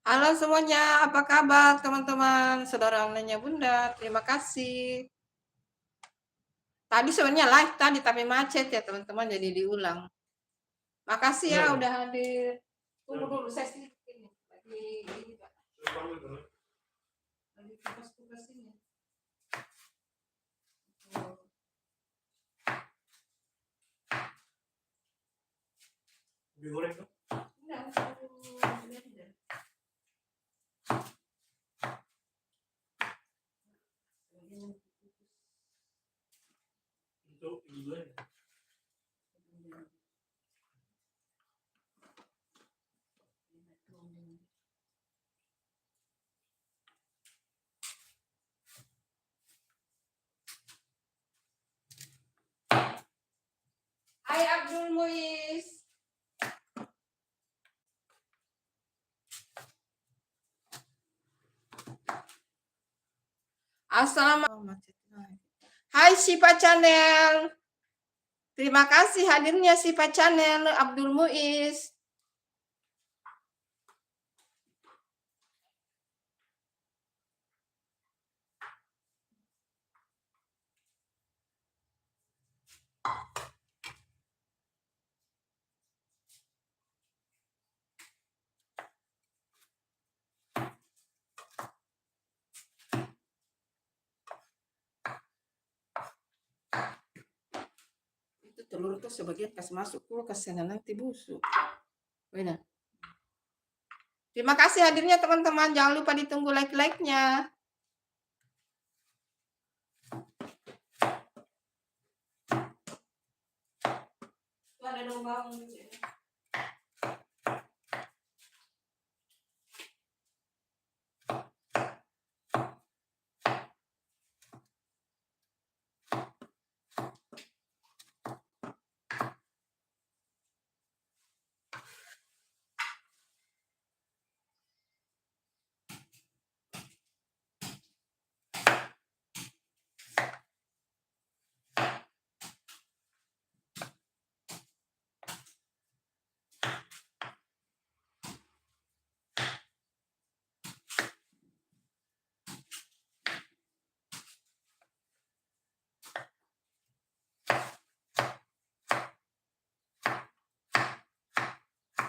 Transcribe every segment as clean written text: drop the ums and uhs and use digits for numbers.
Halo semuanya, apa kabar teman-teman, saudara online-nya Bunda? Terima kasih. Tadi sebenarnya live tadi tapi macet ya teman-teman, jadi diulang. Makasih ya udah hadir. Tunggu dulu saya sedikit ini. Lagi tugas-tugas ini. Digoreng tuh? Enggak, blender. Itu blender. Hai Abdul Muiz. Assalamualaikum. Hai Sipa Channel. Terima kasih hadirnya Sipa Channel Abdul Muiz. Itu telur tuh sebagian pas masuk kulkas sana nanti busuk. Benar. Terima kasih hadirnya teman-teman. Jangan lupa ditunggu like-like-nya. Itu ada daun bawang gitu ya.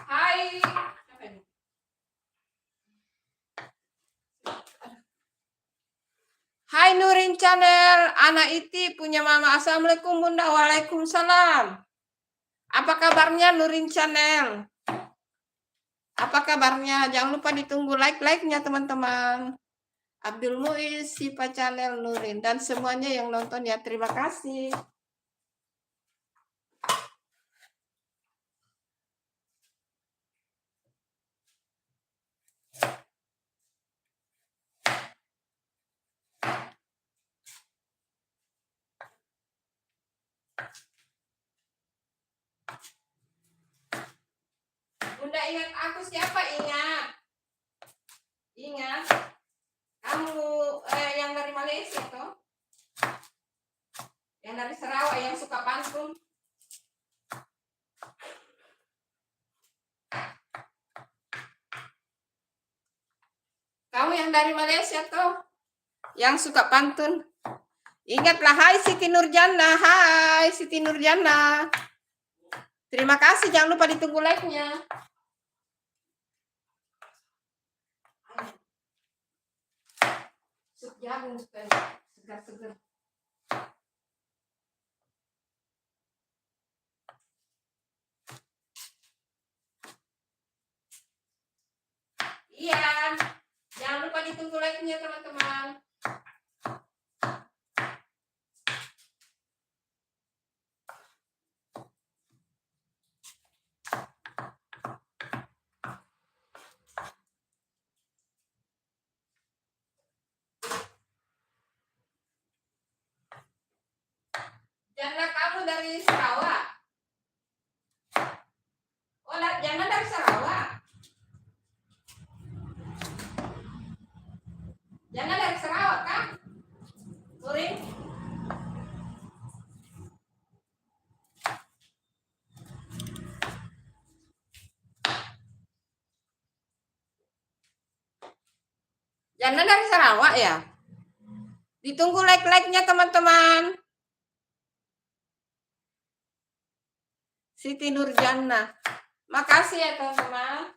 Hai. Hai Nurin Channel, Anak Iti punya mama. Assalamualaikum Bunda. Waalaikumsalam. Apa kabarnya Nurin Channel? Apa kabarnya? Jangan lupa ditunggu like-like-nya teman-teman. Abdul Muiz, Sipa Channel, Nurin, dan semuanya yang nonton ya. Terima kasih. Bunda ingat aku siapa? Ingat. Ingat. Kamu yang dari Malaysia toh? Yang dari Sarawak yang suka pantun. Kamu yang dari Malaysia tuh, yang suka pantun. Ingatlah, hai Siti Nurjana, hai Siti Nurjana. Terima kasih, jangan lupa ditunggu like-nya. Sup jagung supaya segar-segar. Iya, jangan lupa ditunggu like-nya teman-teman. Jana, kamu dari Sarawak? Oh, Jana dari Sarawak. Jana dari Sarawak kan? Nurin? Jana dari Sarawak ya? Ditunggu like-like-nya teman-teman. Siti Nurjana. Makasih ya teman-teman.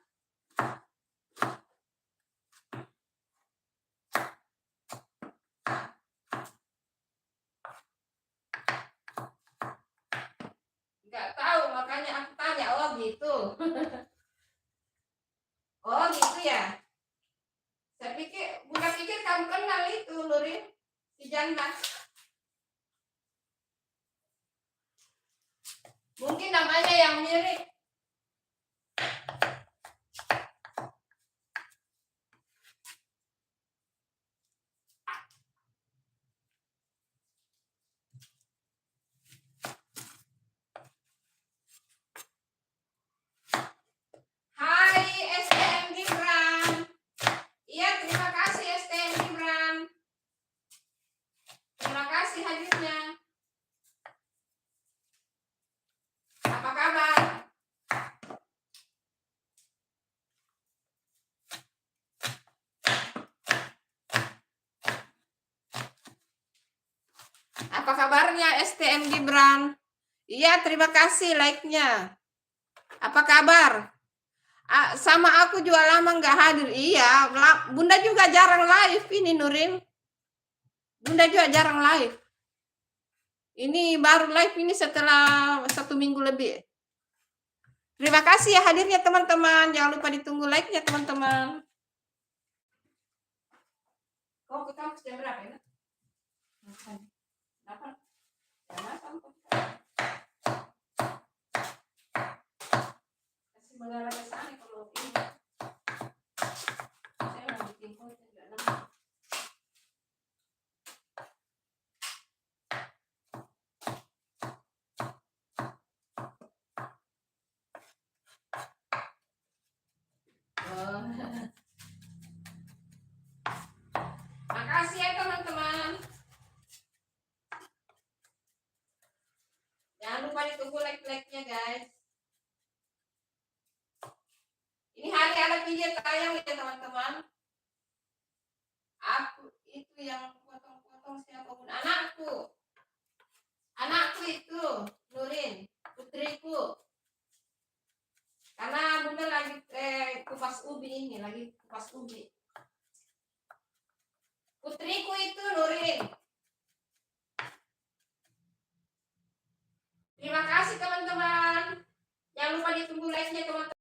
Nggak tahu, makanya aku tanya. Oh gitu. Oh gitu ya. Bunda pikir kamu kenal itu Nurin, si Jannah. Mungkin namanya yang mirip. Hai STM Gibran. Iya, terima kasih STM Gibran. Terima kasih hadirnya. Apa kabar? Apa kabarnya STM Gibran? Iya, terima kasih like-nya. Apa kabar? Sama aku juga lama nggak hadir. Iya, Bunda juga jarang live ini Nurin. Bunda juga jarang live. Ini baru live ini setelah 1 minggu lebih. Terima kasih ya hadirnya teman-teman. Jangan lupa ditunggu like-nya teman-teman. Kau ke kampus jam berapa ya? 8. Kasih mengarah ke sana kalau ini. Saya mau bikin konten enggak lama. Makasih ya teman-teman. Jangan lupa ditunggu like-like-nya guys. Ini hari ada video tayang ya teman-teman. Aku itu yang potong-potong siapa pun anakku. Anakku itu Nurin, putriku. Karena Bunda lagi kupas ubi ini, lagi kupas ubi. Putriku itu Nurin. Terima kasih teman-teman. Jangan lupa ditunggu like-nya teman-teman.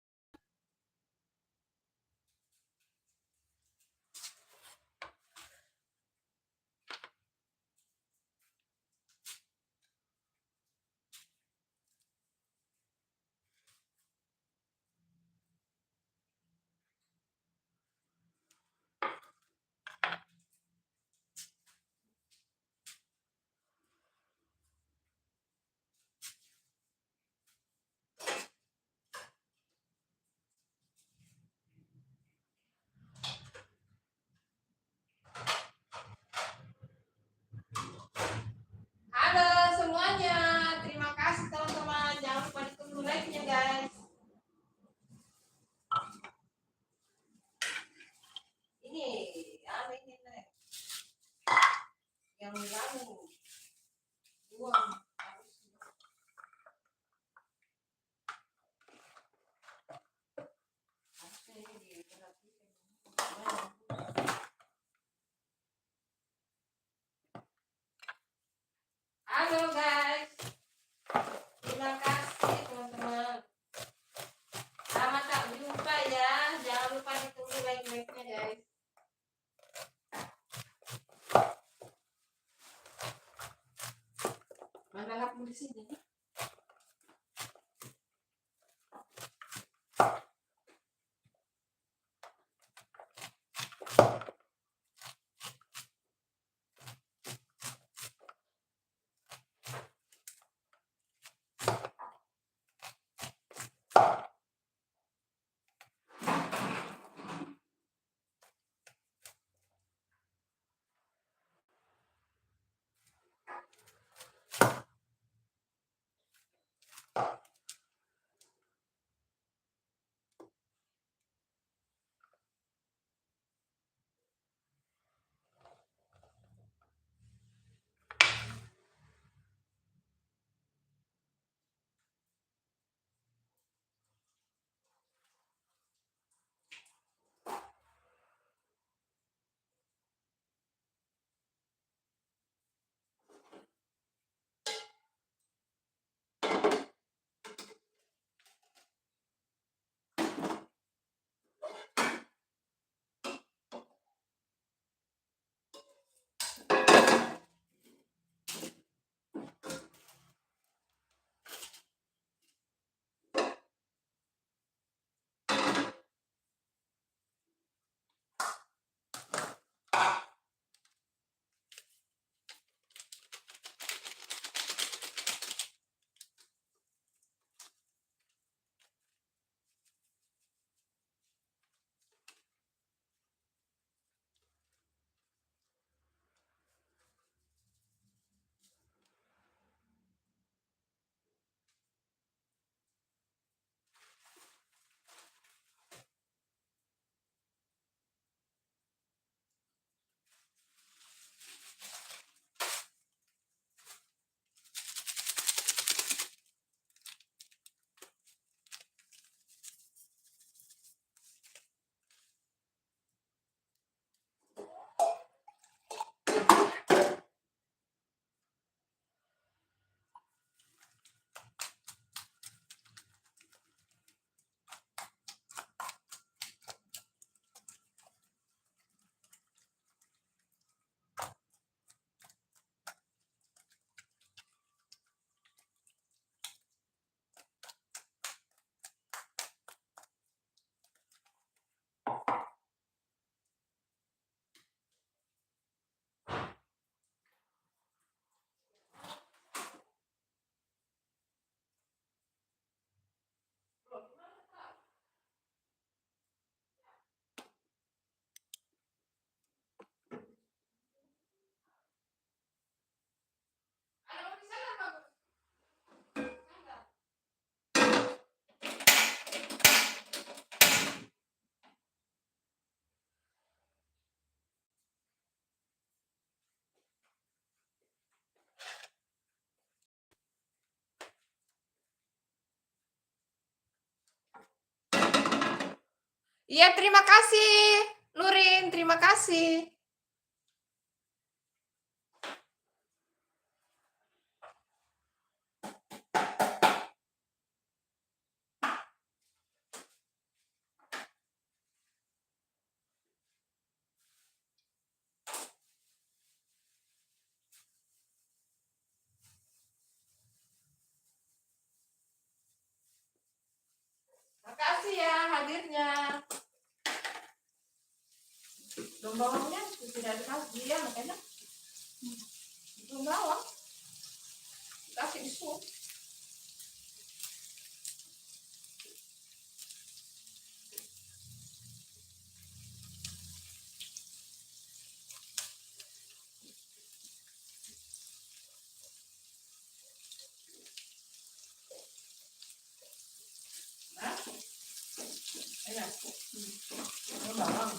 Halo semuanya, terima kasih teman-teman. Jangan lupa ditunggu like-nya guys. Ini ini like-like-nya guys. Mana lapmu di sini? Iya, terima kasih, Nurin, terima kasih. Makasih ya hadirnya. Bawangnya tidak dikasih ya, makanya belum bawang kasih di sup. Nah, enak. Bawang.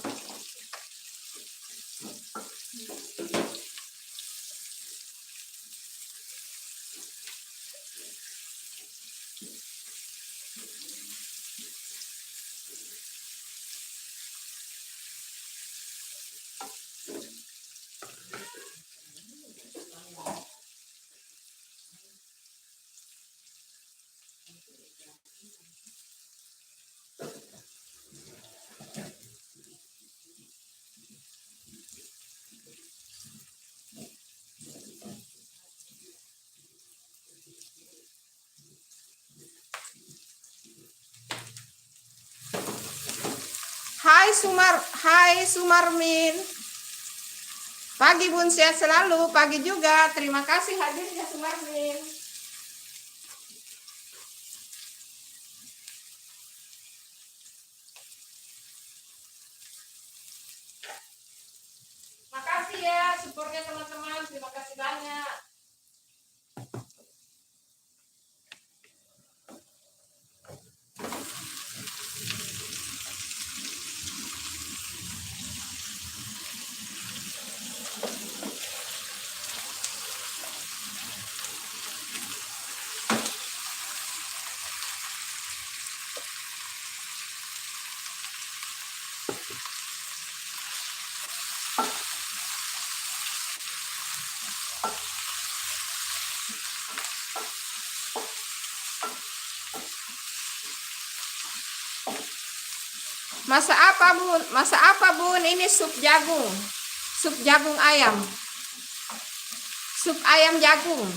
Hai Sumarmin. Pagi Bun, sehat selalu. Pagi juga. Terima kasih hadirnya Sumarmin. Makasih ya supportnya teman-teman. Terima kasih banyak. Masak apa Bun? Masak apa Bun? Ini sup jagung. Sup jagung ayam. Sup ayam jagung.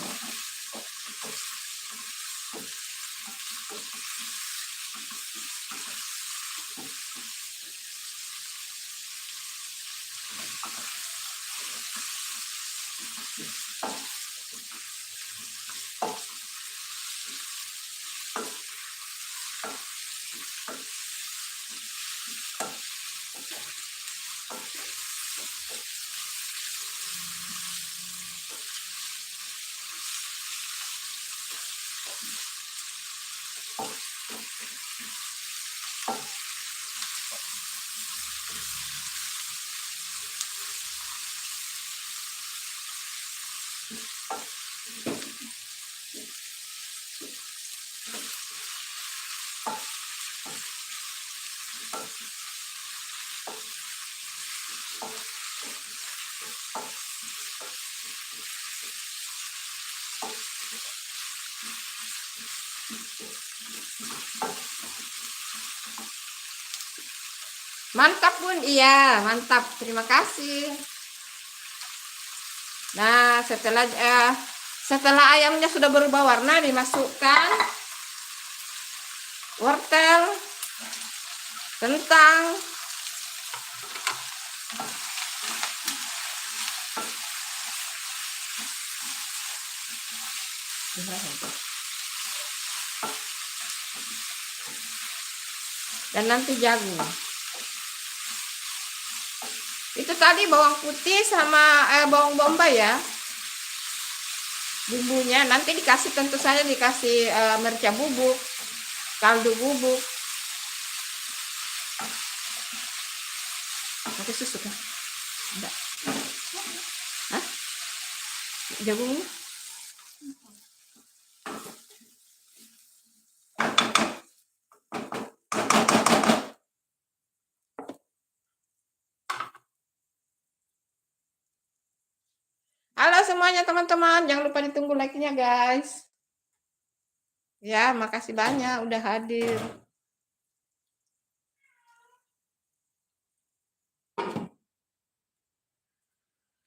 Mantap Bun, iya mantap, terima kasih. Nah setelah ayamnya sudah berubah warna, dimasukkan wortel, kentang, dan nanti jagung. Itu tadi bawang putih sama bawang bombay ya bumbunya. Nanti dikasih, tentu saja dikasih merica bubuk, kaldu bubuk, pakai susu kan? Enggak. Hah? Jagungnya? Halo semuanya teman-teman, jangan lupa ditunggu like-nya guys. Ya, makasih banyak udah hadir.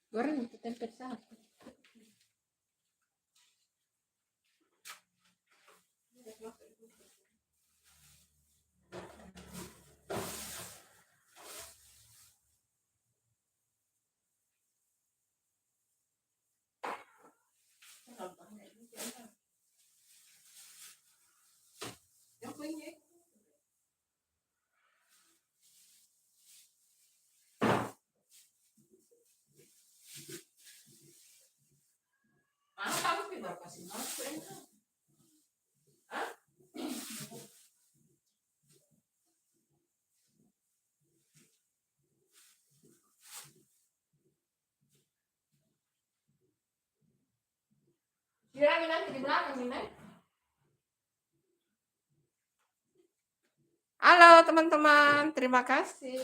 Goreng tempe satu. Siramin nanti di belakang nih. Halo teman-teman, terima kasih.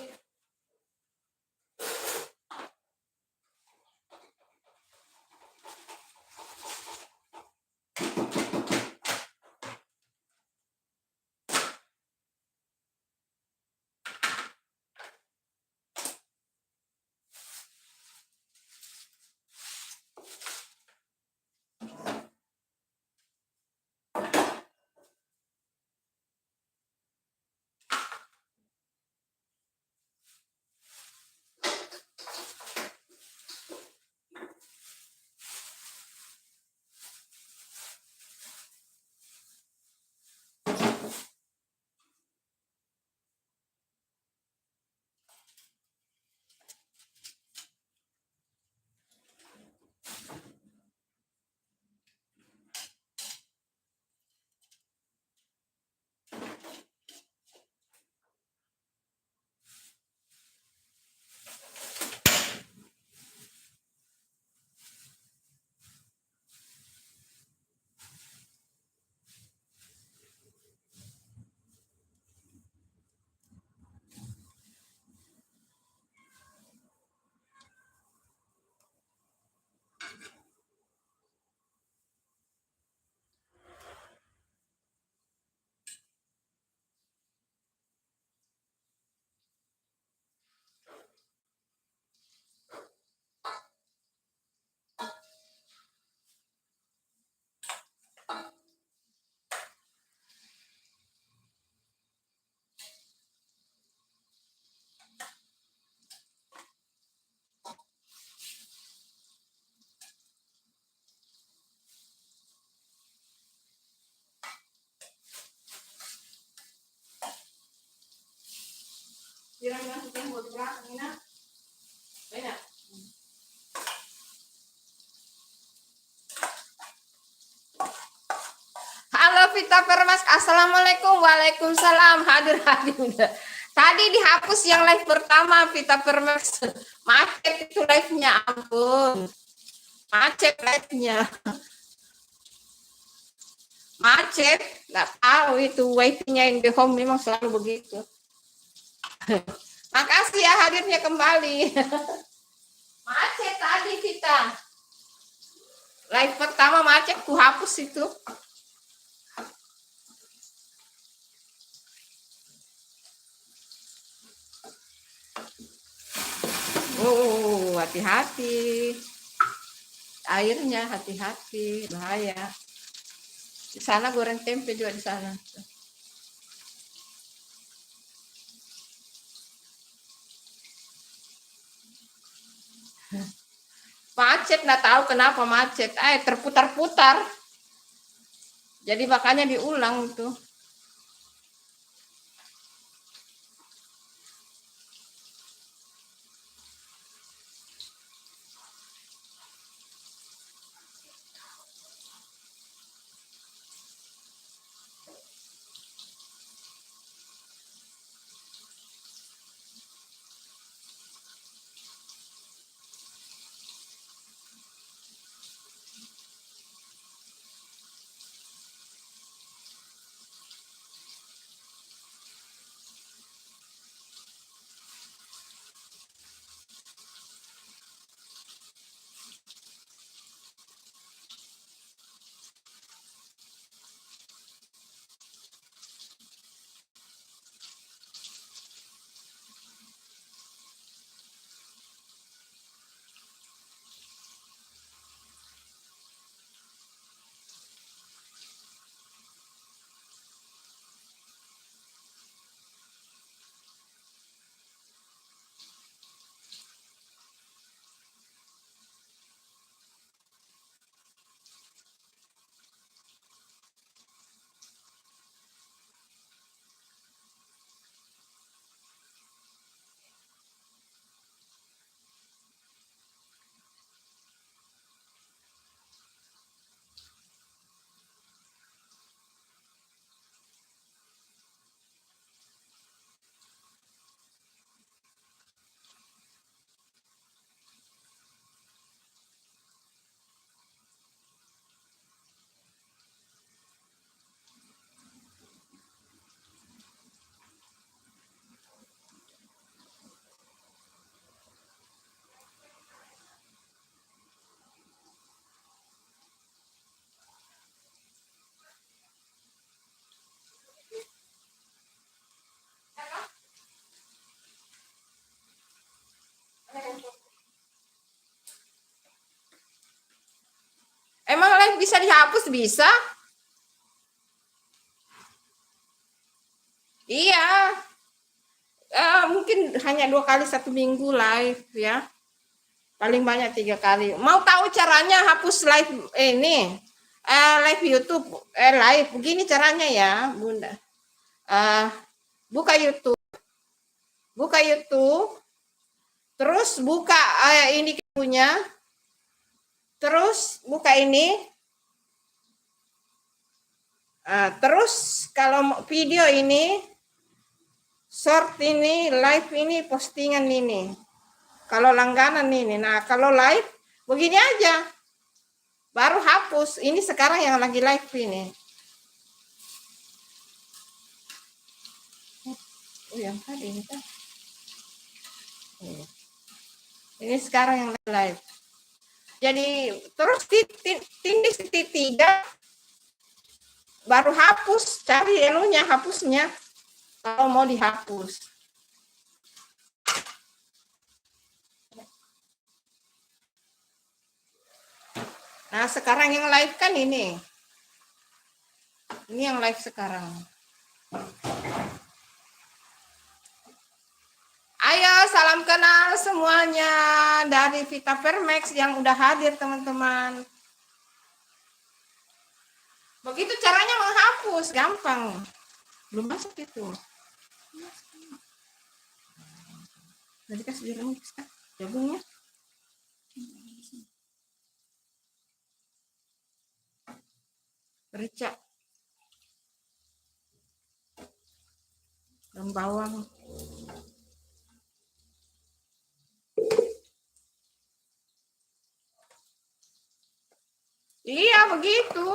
Halo Vita Permas, assalamualaikum, waalaikumsalam, hadir. Tadi dihapus yang live pertama Vita Permas, macet itu live-nya, ampun, macet live-nya, macet, nggak tahu itu wifi-nya IndiHome memang selalu begitu. Makasih ya hadirnya kembali. Macet tadi kita. Live pertama macet, ku hapus itu. Hati-hati. Airnya hati-hati, bahaya. Di sana goreng tempe juga di sana. Macet, nggak tahu kenapa macet. Terputar-putar. Jadi makanya diulang itu. Emang live bisa dihapus? Bisa? Iya. Mungkin hanya 2 kali 1 minggu live ya. Paling banyak 3 kali. Mau tahu caranya hapus live ini? Live YouTube, live begini caranya ya, Bunda. Buka YouTube. Buka YouTube. Terus buka ini punya. Terus buka ini. Terus kalau video ini, short ini, live ini, postingan ini. Kalau langganan ini. Nah, kalau live begini aja. Baru hapus. Ini sekarang yang lagi live ini. Oh, yang tadi ini kan. Ini sekarang yang live. Jadi terus tindih tiga baru hapus, cari elunya hapusnya kalau mau dihapus. Nah, sekarang yang live kan ini. Ini yang live sekarang. Ayo salam kenal semuanya dari Vita Permax yang udah hadir teman-teman. Begitu caranya menghapus, gampang. Belum masuk itu. Nanti kasih direbus kan jagungnya. Merica dan bawang. Iya begitu.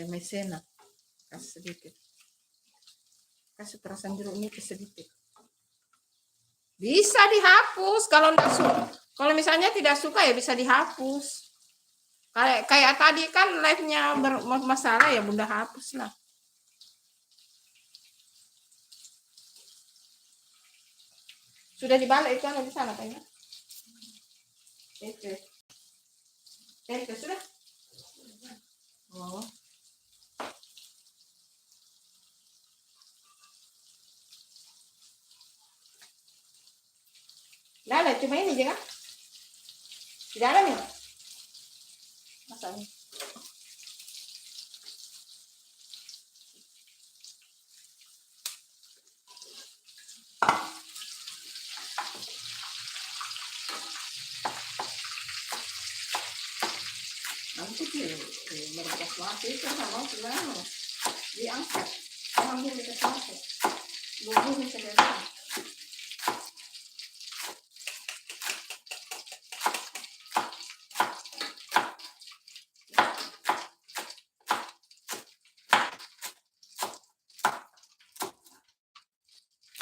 Maizena kasih sedikit, kasih perasan jeruk nipis sedikit. Bisa dihapus kalau enggak suka. Kalau misalnya tidak suka ya bisa dihapus. Kayak tadi kan live-nya bermasalah ya Bunda hapus lah. Sudah dibalik itu ada di sana kayaknya. Tempe sudah. Oh. Nah, cuma ini aja kan? Tidak ada nih. Masanya. Nanti berkas mati itu sama gimana? Diangkat. Ambil berkas mati. Bumbu bisa diangkat.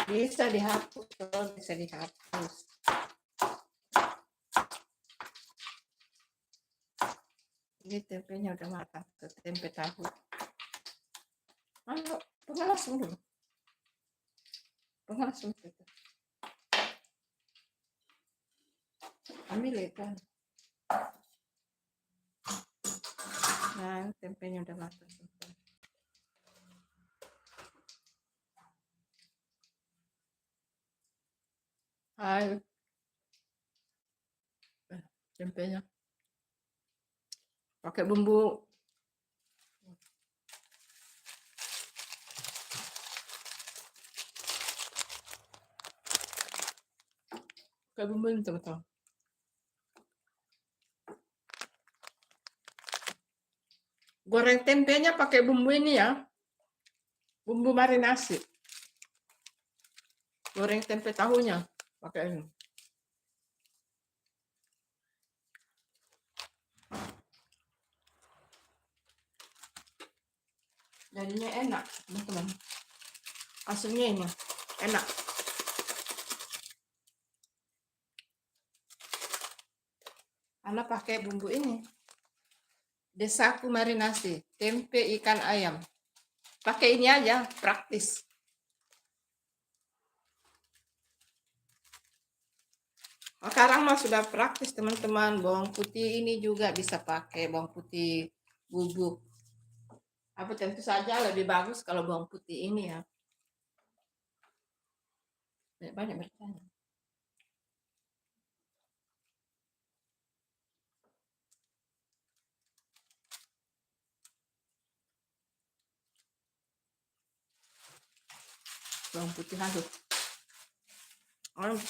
Bisa dihapus, bisa dihapus. Ini tempenya udah matang, tempe tahu. Ayo, pengalas dulu. Pengalas dulu. Ambil itu. Nah, tempenya udah matang. Ayo. Tempenya. Pakai bumbu. Pakai bumbu ini teman-teman. Goreng tempenya pakai bumbu ini ya. Bumbu marinasi. Goreng tempe tahunya pakai ini. Jadinya enak, teman-teman. Asamnya ini enak. Karena pakai bumbu ini. Desaku marinasi, tempe ikan ayam. Pakai ini aja, praktis. Sekarang mah sudah praktis teman-teman. Bawang putih ini juga bisa pakai bawang putih bubuk. Apa tentu saja lebih bagus kalau bawang putih ini ya. Banyak bertanya. Bawang putih halus.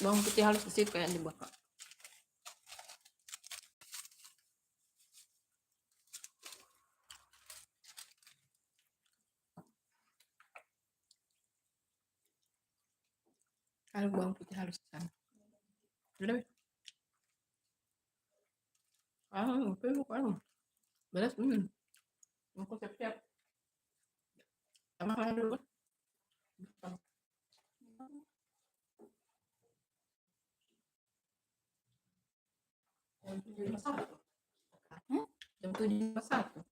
Bawang putih halus di situ kayak dibakar. Kalau bawang putih halus di sana. Udah. Oke, bukan. Beres belum? Aku siap-siap. Sama kalian dulu. Jam 7.51. Jam 7.51.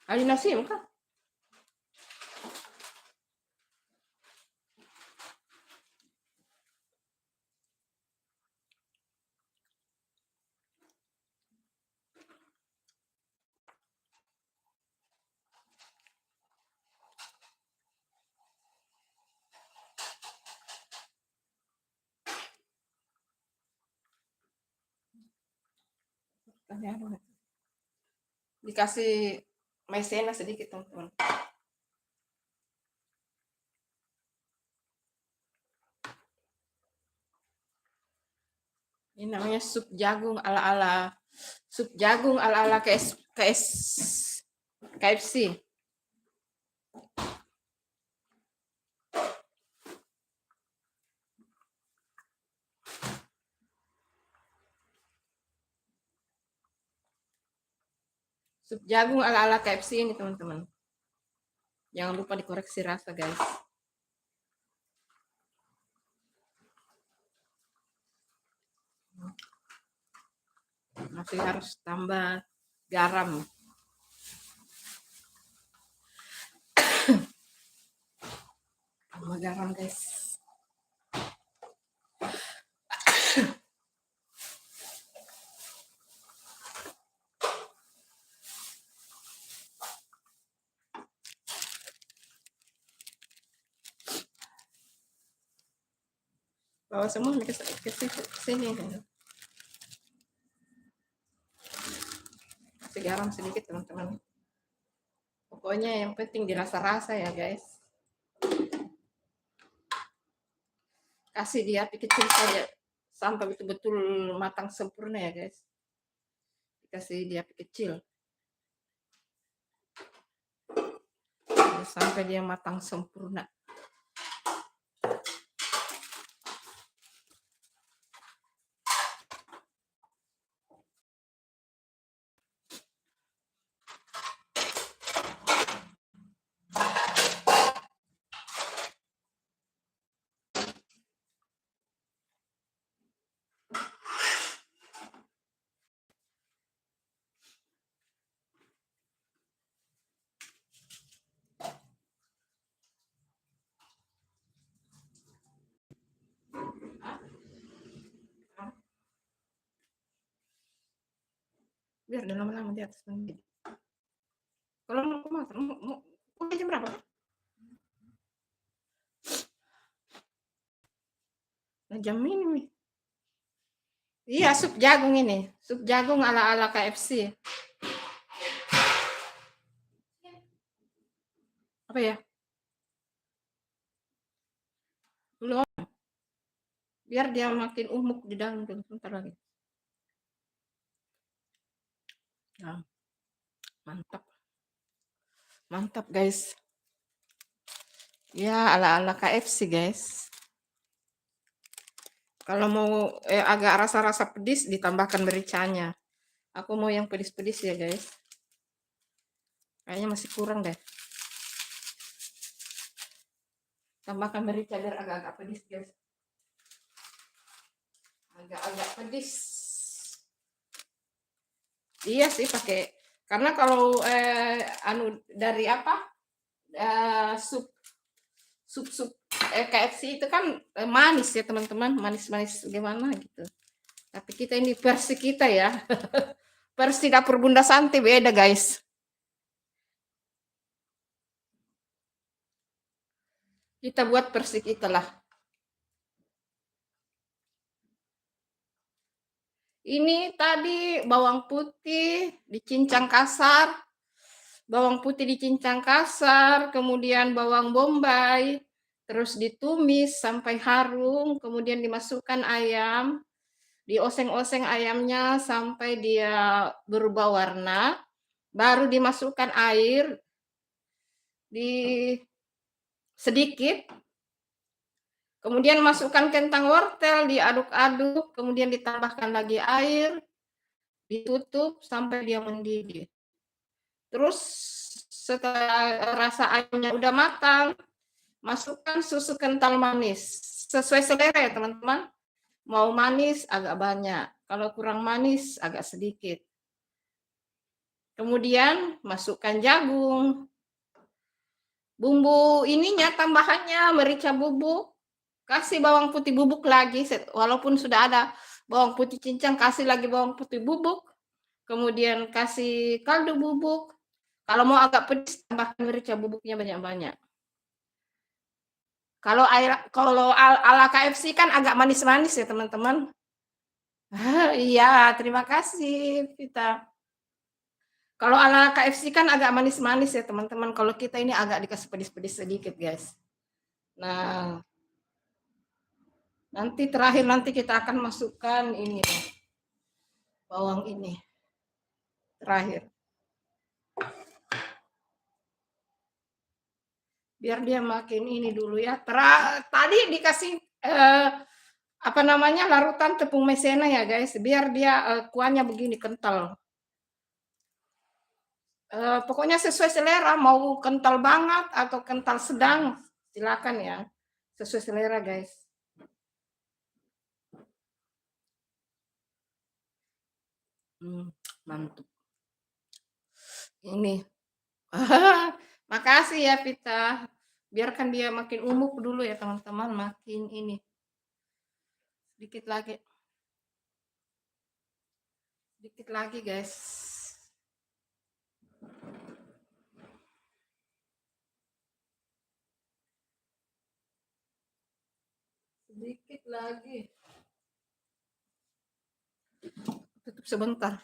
Ada nasi kah? Dikasih maizena sedikit, teman-teman. Ini namanya sup jagung ala-ala KFC. Sup jagung ala-ala KFC ini, teman-teman. Jangan lupa dikoreksi rasa, guys. Masih harus tambah garam. Tambah garam, guys. Bawa semua ke sini. Kasih garam sedikit, teman-teman. Pokoknya yang penting dirasa-rasa ya, guys. Kasih di api kecil saja sampai betul-betul matang sempurna ya, guys. Kasih di api kecil sampai dia matang sempurna. Biar udah lama-lama di atas nanti. Kalau mau udah jam berapa? Nah, jam ini nih. Iya, sup jagung ini. Sup jagung ala-ala KFC. Apa ya? Belum. Biar dia makin umuk di dalam dulu sebentar lagi. Nah, mantap. Mantap, guys. Ya, ala-ala KFC, guys. Kalau mau agak rasa-rasa pedis, ditambahkan mericanya. Aku mau yang pedis-pedis ya, guys. Kayaknya masih kurang deh. Tambahkan merica biar agak-agak pedis, guys. Agak-agak pedis. Iya sih pakai. Karena kalau dari apa? Sup KFC itu kan manis ya, teman-teman. Manis-manis gimana gitu. Tapi kita ini versi kita ya. Versi dapur Bunda Santi beda, guys. Kita buat versi kita lah. Ini tadi bawang putih dicincang kasar. Bawang putih dicincang kasar, kemudian bawang bombay, terus ditumis sampai harum, kemudian dimasukkan ayam, dioseng-oseng ayamnya sampai dia berubah warna, baru dimasukkan air sedikit, kemudian masukkan kentang wortel, diaduk-aduk, kemudian ditambahkan lagi air, ditutup sampai dia mendidih. Terus setelah rasa ayamnya udah matang, masukkan susu kental manis. Sesuai selera ya, teman-teman. Mau manis agak banyak, kalau kurang manis agak sedikit. Kemudian masukkan jagung. Bumbu ininya tambahannya merica bubuk. Kasih bawang putih bubuk lagi, walaupun sudah ada bawang putih cincang, kasih lagi bawang putih bubuk. Kemudian kasih kaldu bubuk. Kalau mau agak pedas, tambahkan merica bubuknya banyak-banyak. Kalau ala KFC kan agak manis-manis ya, teman-teman. Iya, terima kasih, Vita. Kalau ala KFC kan agak manis-manis ya, teman-teman. Kalau kita ini agak dikasih pedis-pedis sedikit, guys. Nah, nanti terakhir nanti kita akan masukkan ini bawang ini. Terakhir. Biar dia makin ini dulu ya. Tadi dikasih apa namanya larutan tepung maizena ya, guys. Biar dia kuahnya begini kental. Pokoknya sesuai selera, mau kental banget atau kental sedang, silakan ya. Sesuai selera, guys. Mantap. Ini. Makasih ya, Vita. Biarkan dia makin umuk dulu ya, teman-teman. Makin ini. Sedikit lagi. Sedikit lagi, guys. Sedikit lagi. Tutup sebentar.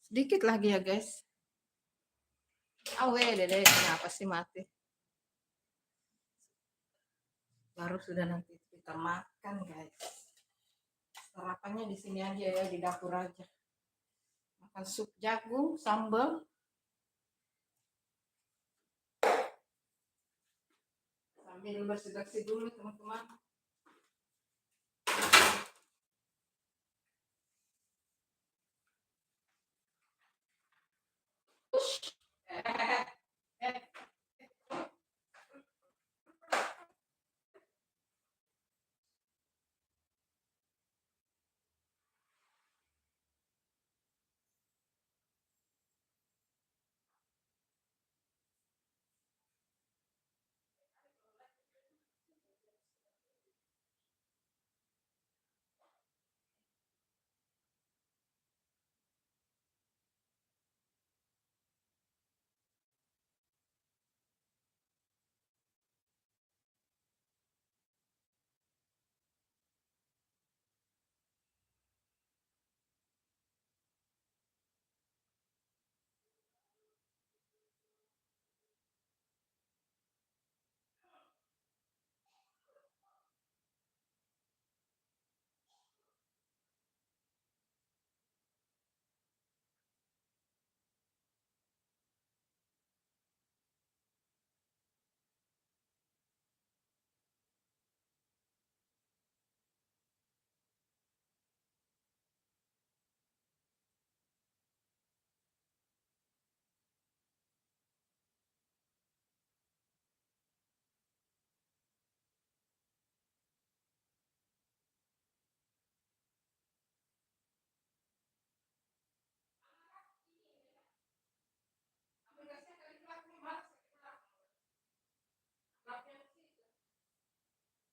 Sedikit lagi ya, guys. Awe deh, kenapa sih mati? Baru sudah nanti kita makan, guys. Sarapannya di sini aja ya, di dapur aja. Makan sup jagung, sambal. Sambil bersih-bersih dulu, teman-teman.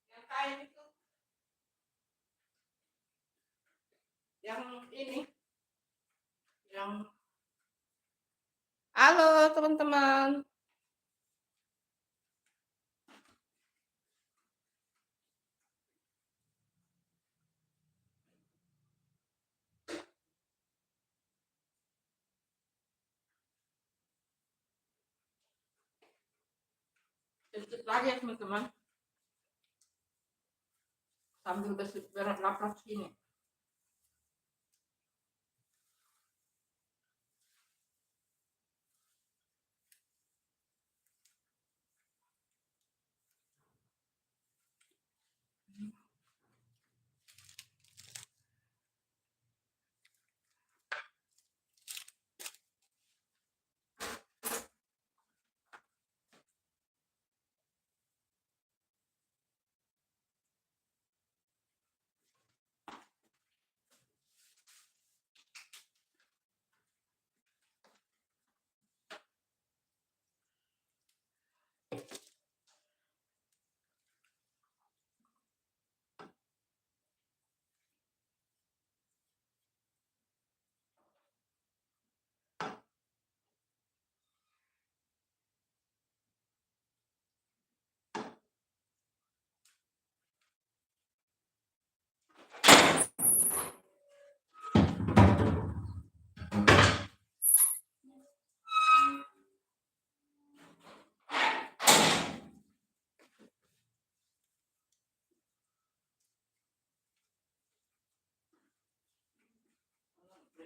Yang kain itu, yang ini, yang halo teman-teman. Sedikit lagi ya, teman-teman. Sambil berat-berat sini.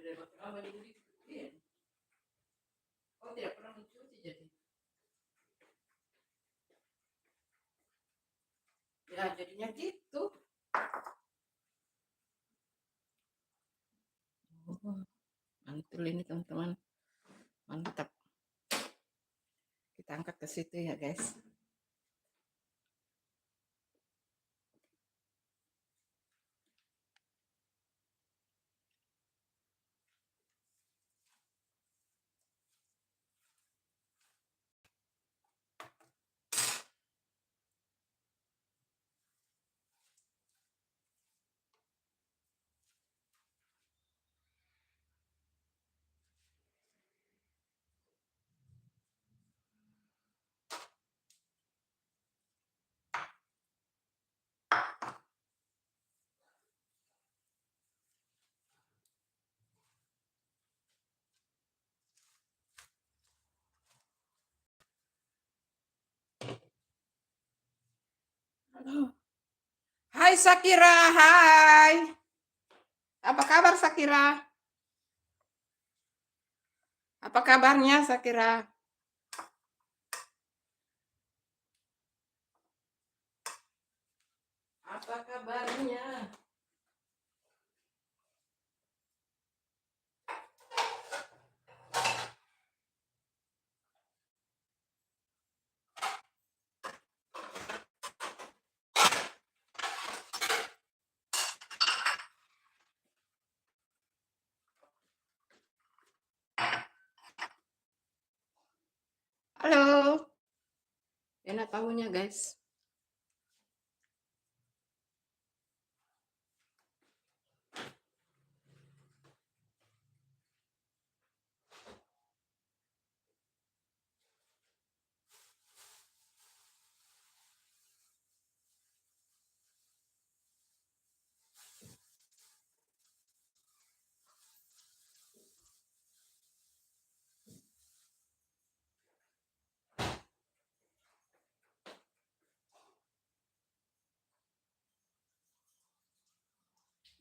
Oh, tidak pernah mencuci jadi. Ya, jadinya gitu. Oh, mantul ini teman-teman. Mantap. Kita angkat ke situ ya, guys. Hai Sakira, hai. Apa kabar Sakira? Apa kabarnya Sakira? Apa kabarnya? Halo. Enak tahunya, guys.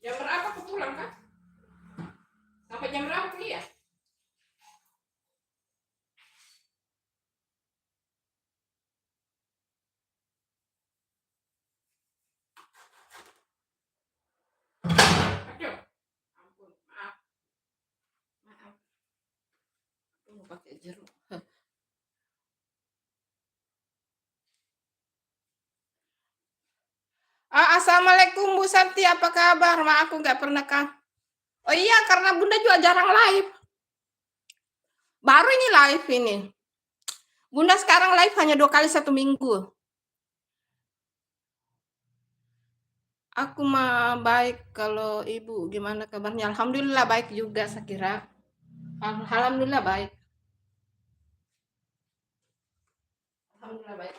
Jam berapa aku pulang, Kak? Sampai jam berapa kuliah? Aduh, ampun, maaf. Maaf. Aku mau pakai jeruk. Assalamualaikum Bu Santi, apa kabar? Maaf aku nggak pernah Kak. Oh iya, karena Bunda juga jarang live. Baru ini live ini. Bunda sekarang live hanya 2 kali 1 minggu. Aku mah baik, kalau Ibu gimana kabarnya? Alhamdulillah baik juga Sakira. Alhamdulillah baik. Alhamdulillah baik.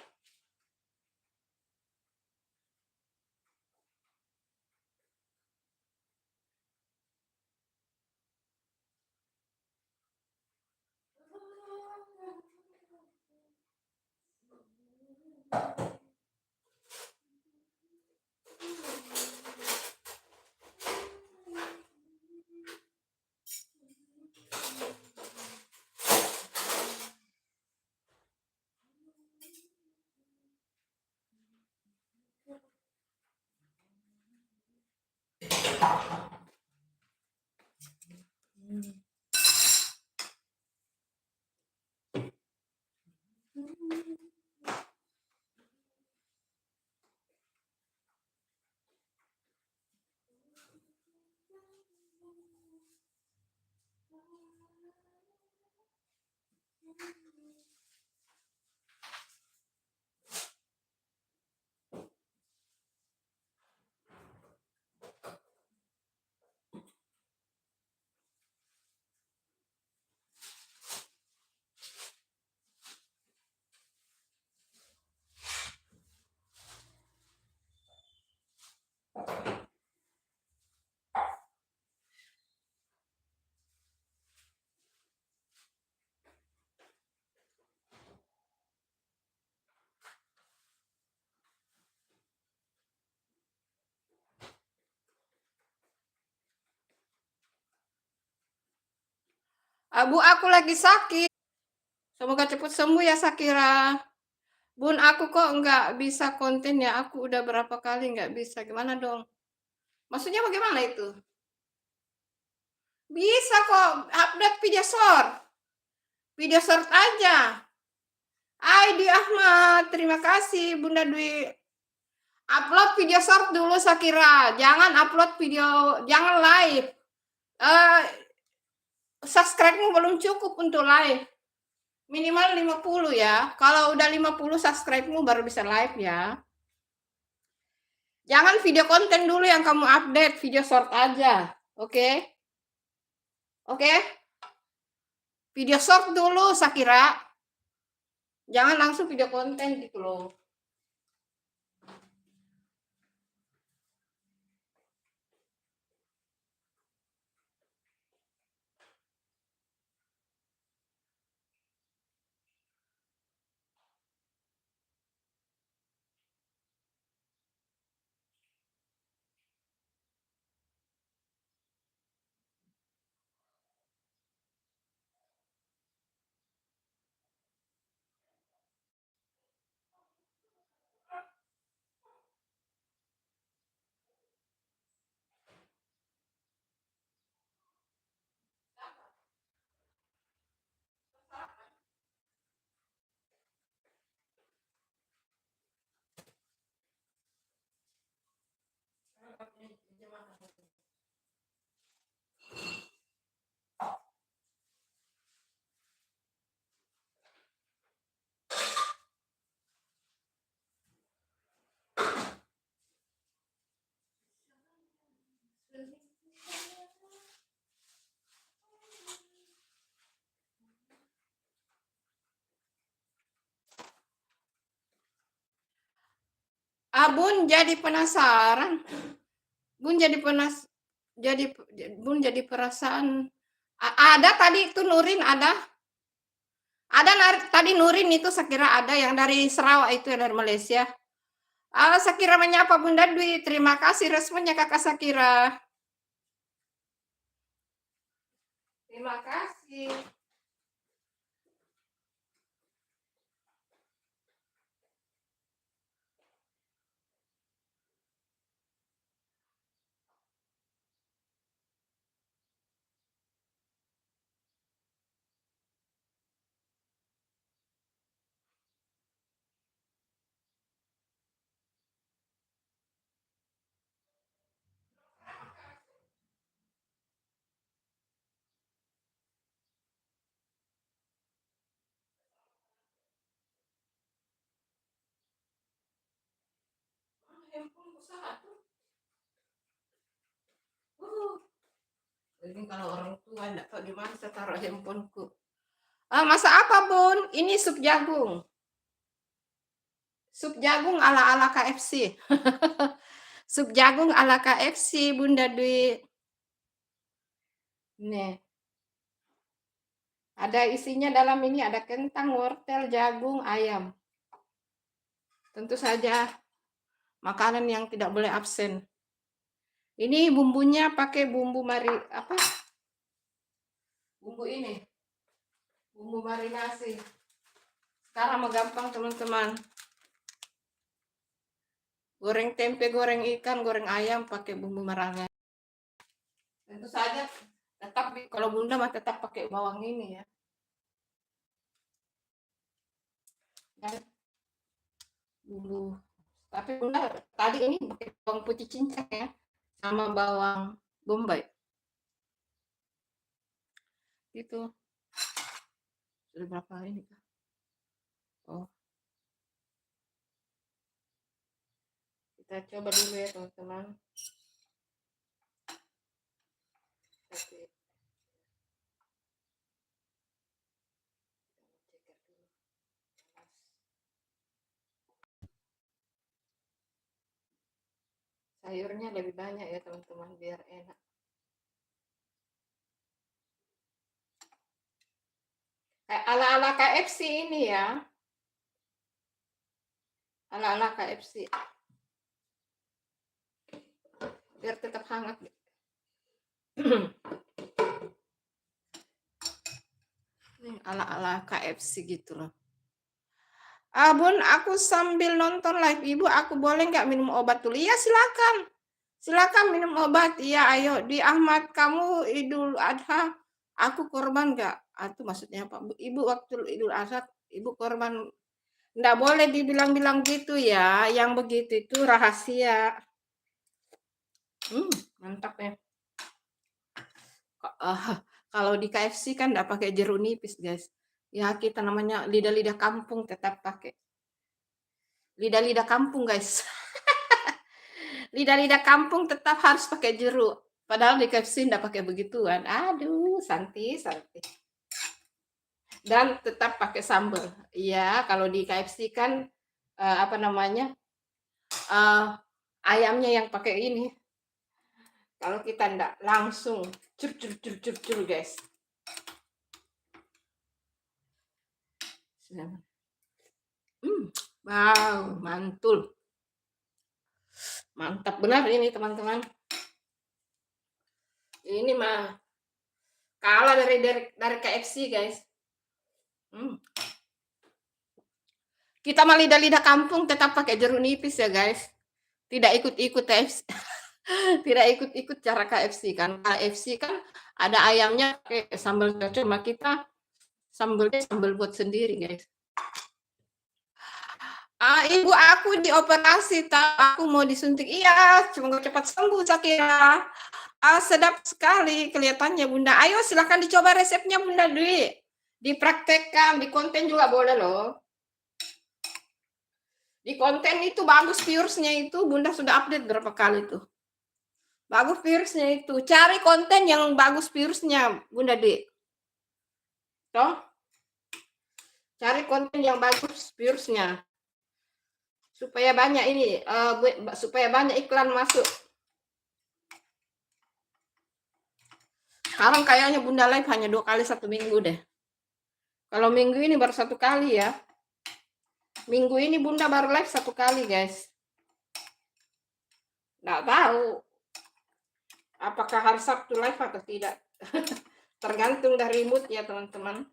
Bu, aku lagi sakit. Semoga cepat sembuh ya, Sakira. Bun, aku kok nggak bisa konten ya, aku udah berapa kali nggak bisa, gimana dong? Maksudnya bagaimana itu? Bisa kok, update video short aja. Di Ahmad, terima kasih Bunda Dwi. Upload video short dulu, Sakira. Jangan upload video, jangan live. Subscribe-mu belum cukup untuk live. Minimal 50 ya. Kalau udah 50 subscribe-mu baru bisa live ya. Jangan video konten dulu yang kamu update, video short aja. Oke? Oke? Video short dulu, Sakira. Jangan langsung video konten gitu loh. Bun jadi penasaran. Bun jadi perasaan. Ada tadi itu Nurin ada. Tadi Nurin itu Sakira ada yang dari Sarawak itu yang dari Malaysia. Sakira menyapa Bunda Dwi. Terima kasih responnya Kakak Sakira. Terima kasih. Handphoneku satu. Ini kalau orang tua enggak tahu di mana saya taruh handphoneku. Masa apa, Bun? Ini sup jagung. Sup jagung ala-ala KFC. Sup jagung ala KFC, Bunda Dwi. Nih. Ada isinya dalam ini, ada kentang, wortel, jagung, ayam. Tentu saja makanan yang tidak boleh absen. Ini bumbunya pakai bumbu bumbu ini. Bumbu marinasi. Sekarang mah gampang, teman-teman. Goreng tempe, goreng ikan, goreng ayam pakai bumbu marinasi. Tentu saja tetap kalau Bunda mah tetap pakai bawang ini ya. Bumbu. Tapi Bunda tadi ini pakai bawang putih cincang ya, sama bawang bombay. Itu. Sudah berapa ini? Oh. Kita coba dulu ya, teman-teman. Sayurnya lebih banyak ya, teman-teman, biar enak. Ala-ala KFC ini ya. Ala-ala KFC. Biar tetap hangat. ala-ala KFC gitu loh. Bun, aku sambil nonton live Ibu, aku boleh nggak minum obat dulu? Iya, silakan. Silakan minum obat. Iya, ayo. Di Ahmad, kamu Idul Adha, aku korban nggak? Itu maksudnya apa? Ibu waktu Idul Adha, Ibu korban. Nggak boleh dibilang-bilang gitu ya. Yang begitu itu rahasia. Mantap ya. Kalau di KFC kan nggak pakai jeruk nipis, guys. Ya, kita namanya lidah-lidah kampung tetap pakai. Lidah-lidah kampung, guys. Lidah-lidah kampung tetap harus pakai jeruk. Padahal di KFC nggak pakai begituan. Aduh, santi. Dan tetap pakai sambal. Iya, kalau di KFC kan apa namanya? Ayamnya yang pakai ini. Kalau kita ndak langsung cur guys. Wow, mantul. Mantap benar ini teman-teman. Ini mah kalah dari KFC, guys. Kita mah lidah-lidah kampung tetap pakai jeruk nipis ya, guys. Tidak ikut-ikut KFC. Tidak ikut-ikut cara KFC kan. KFC kan ada ayamnya pakai sambal cocok, cuma kita sambal buat sendiri, guys. Ibu aku dioperasi, aku mau disuntik. Iya, cuma cepat sembuh Zakira. Sedap sekali kelihatannya Bunda. Ayo silahkan dicoba resepnya Bunda Dwi. Dipraktekkan, di konten juga boleh loh. Di konten itu bagus viewers-nya itu Bunda sudah update berapa kali tuh. Bagus viewers-nya itu. Cari konten yang bagus viewers-nya Bunda Dwi. Toh? Cari konten yang bagus viewers-nya. Supaya banyak ini, supaya banyak iklan masuk. Sekarang kayaknya Bunda live hanya 2 kali 1 minggu deh. Kalau minggu ini baru 1 kali ya. Minggu ini Bunda baru live 1 kali, guys. Nggak tahu apakah hari Sabtu live atau tidak. Tergantung dari mood ya, teman-teman.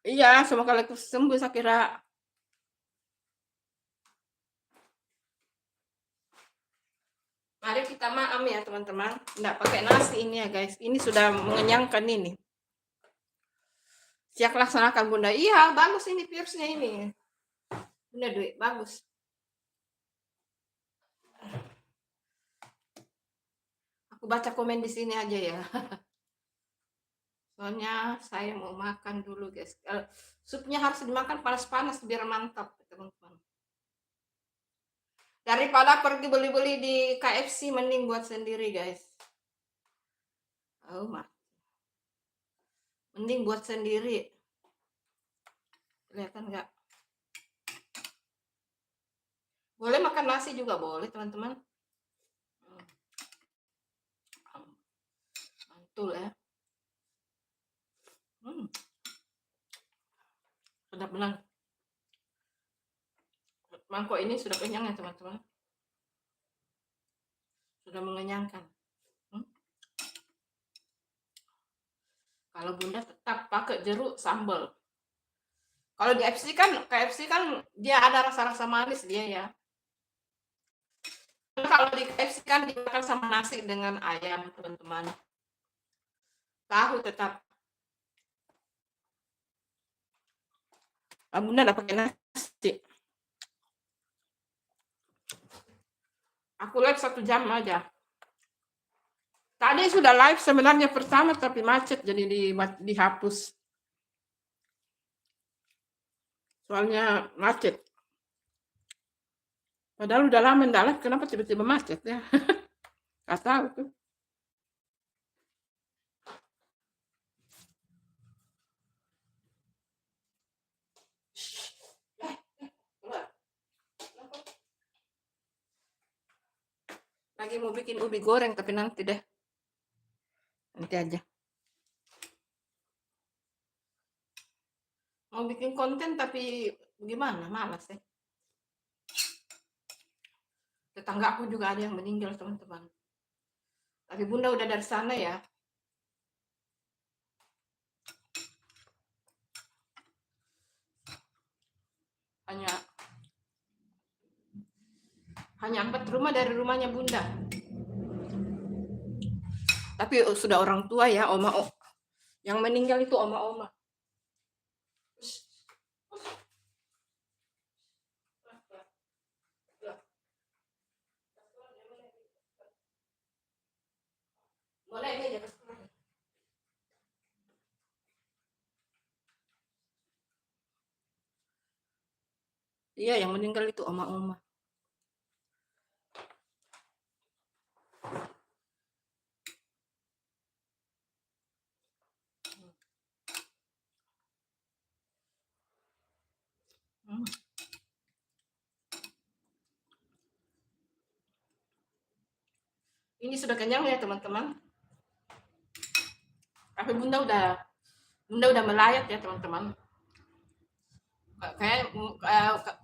Iya, semoga lekas sembuh Zakira. Mari kita maam ya, teman-teman. Nggak pakai nasi ini ya, guys. Ini sudah mengenyangkan ini. Siap laksanakan Bunda. Iya, bagus ini viewers-nya ini. Bunda Dwi, bagus. Aku baca komen di sini aja ya. Soalnya saya mau makan dulu, guys. Supnya harus dimakan panas-panas biar mantap, teman-teman. Daripada pergi beli-beli di KFC, mending buat sendiri, guys. Mending buat sendiri. Kelihatan nggak? Boleh makan nasi juga boleh, teman-teman. Mantul ya. Sedap benar. Mangkok ini sudah kenyang ya, teman-teman. Sudah mengenyangkan. Kalau Bunda tetap pakai jeruk sambal. Kalau di KFC kan dia ada rasa-rasa manis dia ya. Kalau di KFC kan dimakan sama nasi dengan ayam, teman-teman. Tahu tetap. Bunda nggak pakai nasi. Aku live 1 jam aja. Tadi sudah live sebenarnya pertama tapi macet jadi dihapus. Soalnya macet. Padahal udah lama enggak live, kenapa tiba-tiba macet ya? Gak tahu tuh. Lagi mau bikin ubi goreng tapi nanti deh. Nanti aja. Mau bikin konten tapi gimana? Malas ya. Tetangga aku juga ada yang meninggal, teman-teman. Tapi Bunda udah dari sana ya. Hanya 4 rumah dari rumahnya Bunda. Tapi sudah orang tua ya, oma. Yang meninggal itu oma-oma. Iya, yang meninggal itu oma-oma. Ini sudah kenyang ya teman-teman. Tapi Bunda udah melayat ya teman-teman. Kayak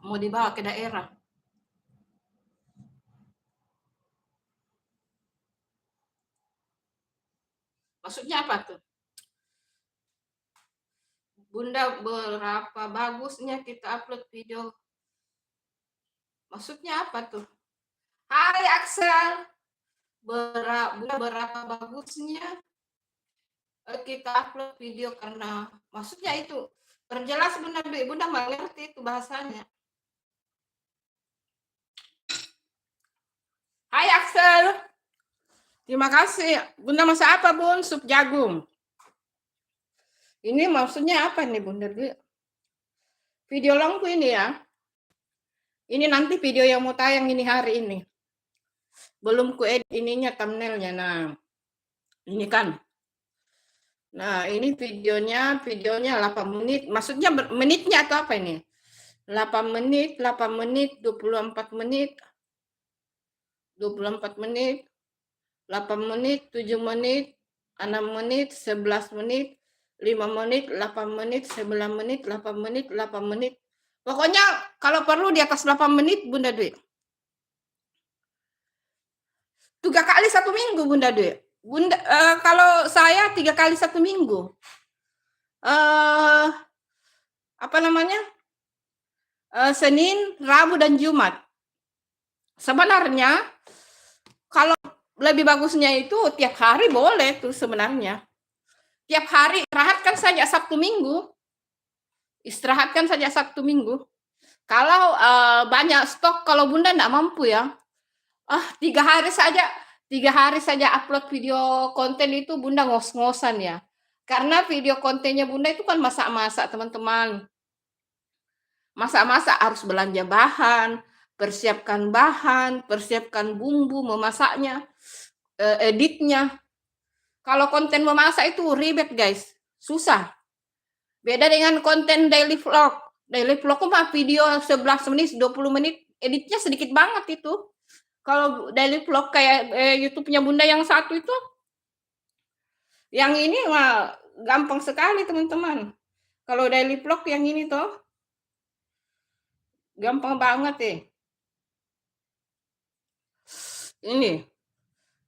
mau dibawa ke daerah. Maksudnya apa tuh? Bunda, berapa bagusnya kita upload video. Maksudnya apa tuh? Hai Axel. Bunda, berapa bagusnya kita upload video, karena maksudnya itu perjelas Bunda mengerti itu bahasanya. Hai Axel. Terima kasih. Bunda masak apa Bun? Sup jagung. Ini maksudnya apa nih Bunda? Video longku ini ya. Ini nanti video yang mau tayang ini hari ini. Belum ku edit ininya, thumbnailnya. Nah, ini kan. Nah, ini videonya 8 menit. Maksudnya menitnya atau apa ini? 8 menit, 24 menit, 24 menit, 8 menit, 7 menit, 6 menit, 11 menit, 5 menit, 8 menit, 9 menit, 8 menit, 8 menit. Pokoknya kalau perlu di atas 8 menit Bunda Dwi. 3 kali 1 minggu Bunda Dwi. Bunda, kalau saya 3 kali 1 minggu. Apa namanya? Senin, Rabu, dan Jumat. Sebenarnya kalau lebih bagusnya itu tiap hari boleh tuh sebenarnya. Tiap hari istirahatkan saja Sabtu Minggu. Istirahatkan saja Sabtu Minggu. Kalau banyak stok, kalau Bunda enggak mampu ya. 3 hari saja upload video konten itu Bunda ngos-ngosan ya. Karena video kontennya Bunda itu kan masak-masak teman-teman. Masak-masak harus belanja bahan, persiapkan bumbu, memasaknya, editnya. Kalau konten memasak itu ribet guys, susah. Beda dengan konten daily vlog. Daily vlog mah video 11 menit, 20 menit, editnya sedikit banget itu. Kalau daily vlog kayak YouTube-nya Bunda yang satu itu, yang ini mah gampang sekali teman-teman. Kalau daily vlog yang ini tuh gampang banget ya. Ini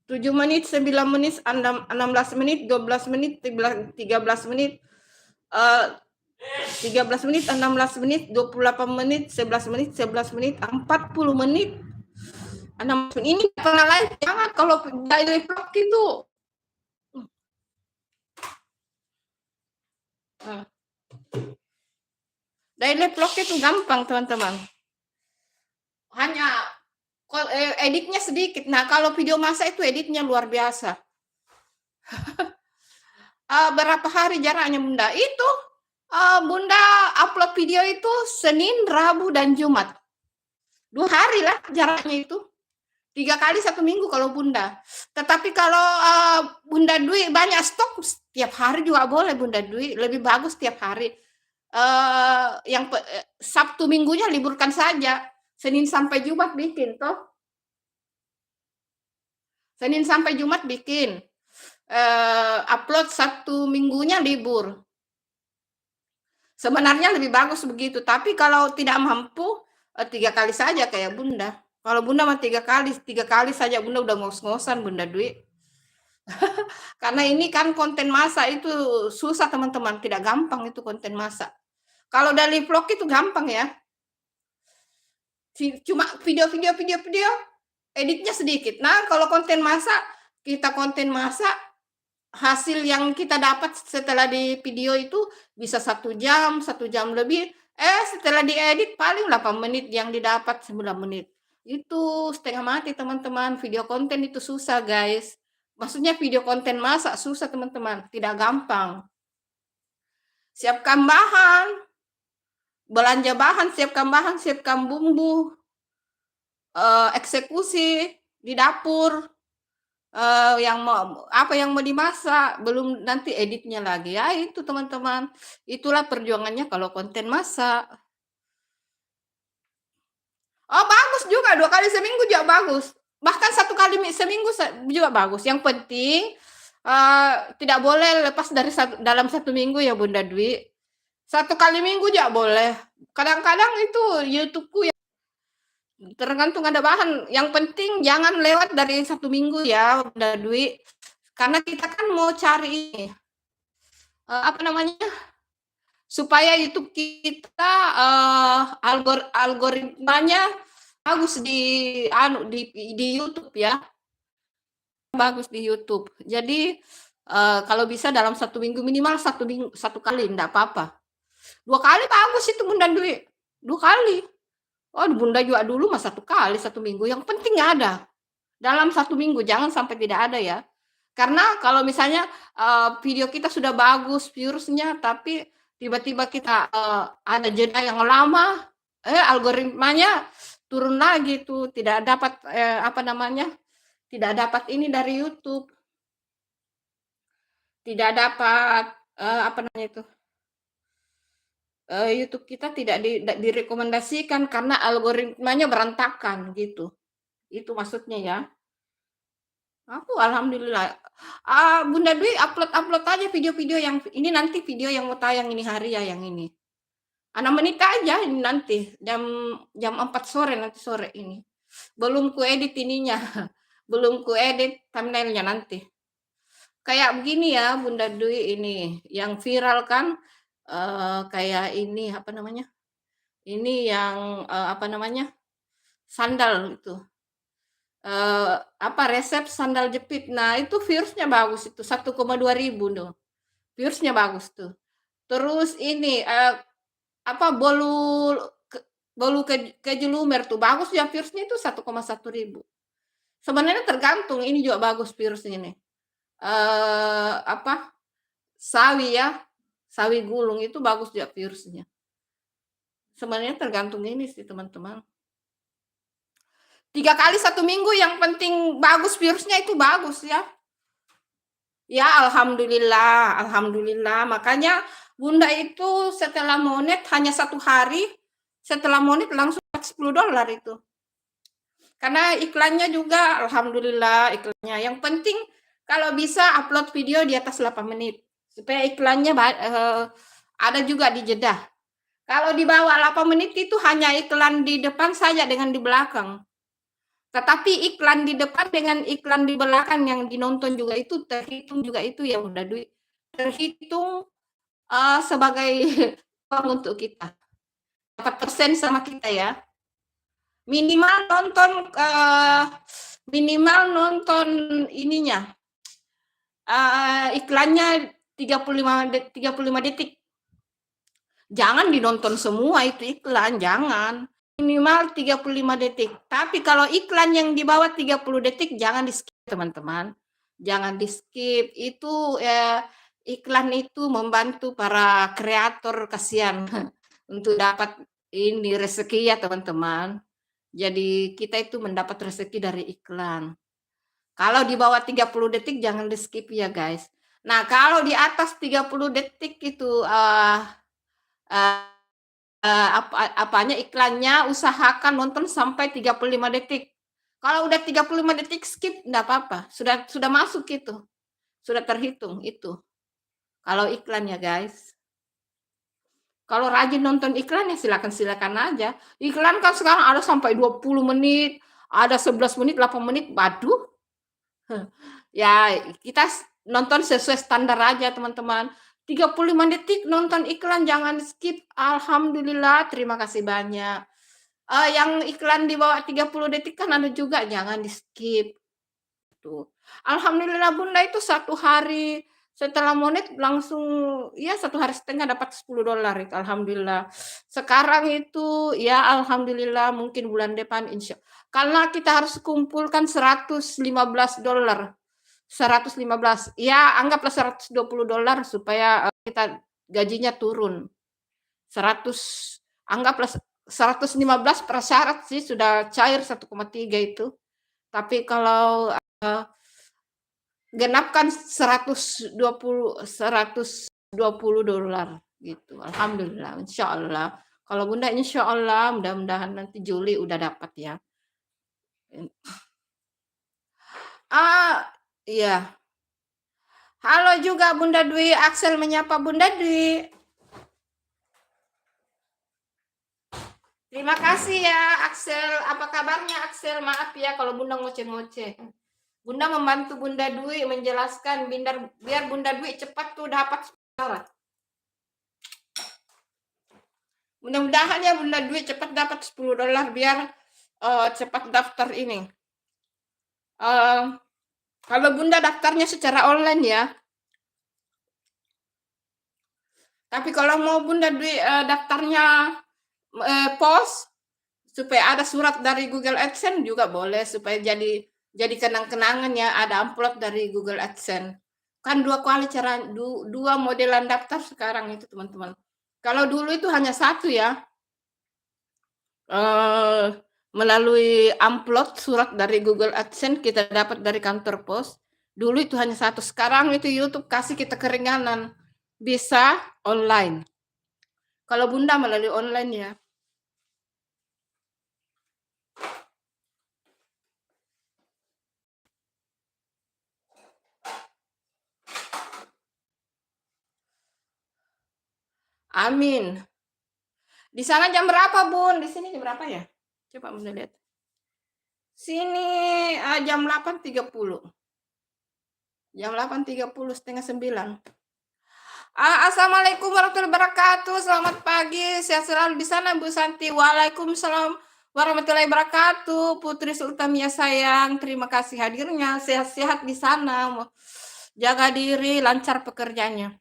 7 menit, 9 menit, 16 menit, 12 menit, 13 menit, 13 menit, 16 menit, 28 menit, 11 menit, 11 menit, 40 menit. 6 menit ini pernah lain jangan kalau daily vlog itu. Daily vlog itu gampang teman-teman. Hanya editnya sedikit. Nah, kalau video masak itu editnya luar biasa. Berapa hari jaraknya Bunda? Itu Bunda upload video itu Senin, Rabu, dan Jumat. 2 hari lah jaraknya itu. 3 kali 1 minggu kalau Bunda. Tetapi kalau Bunda Dwi banyak stok, setiap hari juga boleh Bunda Dwi. Lebih bagus setiap hari. Yang Sabtu Minggunya liburkan saja. Senin sampai Jumat bikin toh. Senin sampai Jumat bikin. Upload Sabtu Minggunya libur. Sebenarnya lebih bagus begitu. Tapi kalau tidak mampu 3 kali saja kayak Bunda. Kalau Bunda mah 3 kali saja Bunda udah ngos-ngosan Bunda Dwi. Karena ini kan konten masak itu susah teman-teman, tidak gampang itu konten masak. Kalau dari vlog itu gampang ya. Cuma video, editnya sedikit. Nah, kalau konten masak, kita konten masak, hasil yang kita dapat setelah di video itu bisa 1 jam, 1 jam lebih. Setelah diedit paling 8 menit yang didapat 9 menit. Itu setengah mati teman-teman. Video konten itu susah guys. Maksudnya video konten masak susah teman-teman. Tidak gampang. Siapkan bahan. Belanja bahan, siapkan bumbu. Eksekusi di dapur. Yang mau dimasak, belum nanti editnya lagi. Ya itu teman-teman. Itulah perjuangannya kalau konten masak. Oh bagus juga, 2 kali seminggu juga bagus. Bahkan 1 kali seminggu juga bagus. Yang penting tidak boleh lepas dari dalam 1 minggu ya Bunda Dwi. 1 kali minggu juga boleh. Kadang-kadang itu YouTube-ku ya tergantung ada bahan. Yang penting jangan lewat dari 1 minggu ya Bunda Dwi. Karena kita kan mau cari ini, apa namanya, supaya YouTube kita algoritmanya bagus di YouTube ya, bagus di YouTube. Jadi kalau bisa dalam 1 minggu minimal 1 kali, enggak apa-apa. 2 kali bagus itu Bunda Dwi, 2 kali. Oh Bunda juga dulu mah 1 kali 1 minggu, yang penting ada. Dalam 1 minggu, jangan sampai tidak ada ya. Karena kalau misalnya video kita sudah bagus views-nya, tapi tiba-tiba kita ada jeda yang lama, algoritmanya turun lagi tuh, tidak dapat apa namanya, tidak dapat ini dari YouTube. Tidak dapat apa namanya itu, YouTube kita tidak direkomendasikan karena algoritmanya berantakan gitu. Itu maksudnya ya. Aku alhamdulillah. Bunda Dwi upload aja video-video yang ini, nanti video yang mau tayang ini hari ya yang ini. 6 menit aja ini nanti jam 4 sore nanti sore ini. Belum kuedit ininya. Belum kuedit thumbnailnya nanti. Kayak begini ya Bunda Dwi ini yang viral kan kayak ini apa namanya? Ini yang apa namanya? Sandal itu. Apa resep sandal jepit. Nah, itu views-nya bagus itu 1,2 ribu tuh. Views-nya bagus tuh. Terus ini apa bolu keju lumer tuh bagus ya views-nya itu 1,1 ribu. Sebenarnya tergantung ini juga bagus views-nya nih. Apa sawi ya. Sawi gulung itu bagus juga views-nya. Sebenarnya tergantung ini sih teman-teman. 3 kali 1 minggu yang penting bagus views-nya itu bagus ya. Ya alhamdulillah, alhamdulillah. Makanya Bunda itu setelah monet hanya 1 hari, setelah monet langsung $10 itu. Karena iklannya juga alhamdulillah iklannya. Yang penting kalau bisa upload video di atas 8 menit supaya iklannya ada juga di jeda. Kalau di bawah 8 menit itu hanya iklan di depan saja dengan di belakang. Tetapi iklan di depan dengan iklan di belakang yang dinonton juga itu terhitung juga itu ya udah duit. Terhitung sebagai uang untuk kita. Dapat persen sama kita ya. Minimal nonton ininya. Iklannya 35 detik. Jangan dinonton semua itu iklan, jangan. Minimal 35 detik. Tapi kalau iklan yang di bawah 30 detik jangan di-skip teman-teman. Jangan di-skip. Itu iklan itu membantu para kreator kasihan untuk dapat ini rezeki ya teman-teman. Jadi kita itu mendapat rezeki dari iklan. Kalau di bawah 30 detik jangan di-skip ya guys. Nah, kalau di atas 30 detik itu apanya iklannya usahakan nonton sampai 35 detik. Kalau udah 35 detik skip enggak apa-apa. Sudah masuk itu. Sudah terhitung itu. Kalau iklan ya guys. Kalau rajin nonton iklan ya silakan aja. Iklan kan sekarang ada sampai 20 menit, ada 11 menit, 8 menit. Waduh. Ya, kita nonton sesuai standar aja, teman-teman. 35 detik nonton iklan, jangan skip. Alhamdulillah, terima kasih banyak. Yang iklan di bawah 30 detik kan ada juga, jangan di-skip. Tuh. Alhamdulillah Bunda itu 1 hari setelah monet langsung ya 1 hari setengah dapat $10 itu, alhamdulillah. Sekarang itu ya alhamdulillah mungkin bulan depan karena kita harus kumpulkan $115. 115, ya anggaplah $120 supaya, kita gajinya turun. 100 anggaplah 115 prasyarat sih sudah cair 1,3 itu. Tapi kalau, genapkan $120 gitu, alhamdulillah, insyaallah. Kalau Bunda insyaallah mudah-mudahan nanti Juli udah dapat ya. Iya. Halo juga Bunda Dwi, Axel menyapa Bunda Dwi. Terima kasih ya Axel, apa kabarnya Axel? Maaf ya kalau Bunda ngoceh-ngoceh. Bunda membantu Bunda Dwi menjelaskan biar Bunda Dwi cepat tuh dapat syarat. Mudah-mudahan ya Bunda Dwi cepat dapat $10 biar cepat daftar ini. Kalau Bunda daftarnya secara online ya. Tapi kalau mau Bunda Dwi daftarnya pos supaya ada surat dari Google AdSense juga boleh, supaya jadi kenang-kenangan ya, ada amplop dari Google AdSense. Kan dua modelan daftar sekarang itu teman-teman. Kalau dulu itu hanya satu ya, melalui amplop surat dari Google AdSense kita dapat dari kantor pos. Dulu itu hanya satu, sekarang itu YouTube kasih kita keringanan, bisa online. Kalau Bunda melalui online ya. Amin. Di sana jam berapa, Bun? Di sini jam berapa ya? Coba Bunda lihat. Sini jam 8.30. Jam 8.30, setengah 9. Assalamualaikum warahmatullahi wabarakatuh. Selamat pagi. Sehat selalu di sana, Bu Santi. Waalaikumsalam warahmatullahi wabarakatuh. Putri Sultamia sayang, terima kasih hadirnya. Sehat-sehat di sana. Jaga diri, lancar pekerjaannya.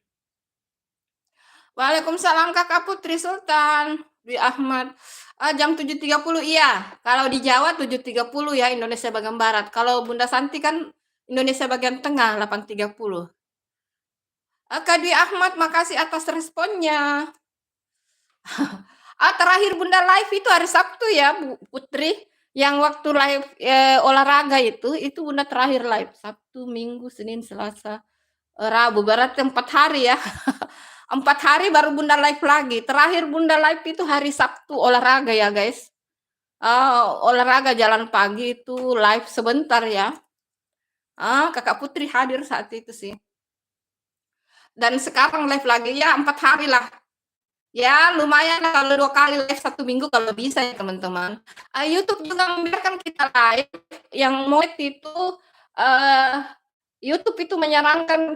Waalaikumsalam Kakak Putri Sultan. Dwi Ahmad. Jam 7.30 iya. Kalau di Jawa 7.30 ya, Indonesia bagian barat. Kalau Bunda Santi kan Indonesia bagian tengah 8.30. Kak Dwi Ahmad, makasih atas responnya. Terakhir Bunda live itu hari Sabtu ya, Bu Putri. Yang waktu live olahraga itu Bunda terakhir live. Sabtu, Minggu, Senin, Selasa, Rabu. Berarti 4 hari ya. 4 hari baru Bunda live lagi. Terakhir Bunda live itu hari Sabtu olahraga ya guys. Olahraga jalan pagi itu live sebentar ya. Kakak Putri hadir saat itu sih. Dan sekarang live lagi ya 4 hari lah. Ya lumayan kalau 2 kali live 1 minggu kalau bisa ya teman-teman. YouTube juga membiarkan kita live. Yang monet itu YouTube itu menyarankan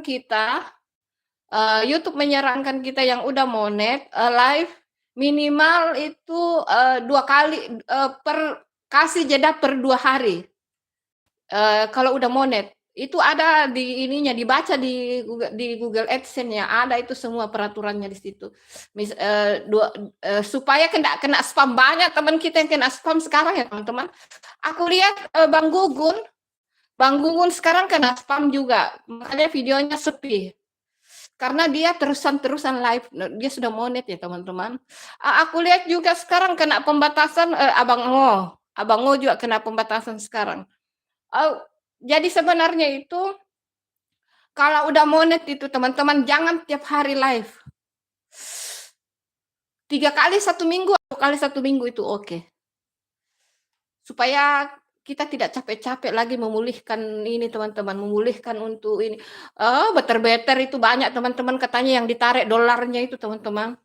kita yang udah monet live minimal itu 2 kali kasih jeda per 2 hari. Kalau udah monet itu ada di ininya, dibaca di Google AdSense ya, ada itu semua peraturannya di situ. Supaya kena spam, banyak teman kita yang kena spam sekarang ya teman-teman. Aku lihat Bang Gugun sekarang kena spam juga, makanya videonya sepi. Karena dia terusan live, dia sudah monet ya teman-teman. Aku lihat juga sekarang kena pembatasan, Abang Ngo juga kena pembatasan sekarang. Jadi sebenarnya itu kalau udah monet itu teman-teman jangan tiap hari live. 3 kali 1 minggu, 2 kali 1 minggu itu oke. Supaya kita tidak capek-capek lagi memulihkan ini teman-teman, memulihkan untuk ini. Better itu banyak teman-teman katanya yang ditarik dolarnya itu teman-teman.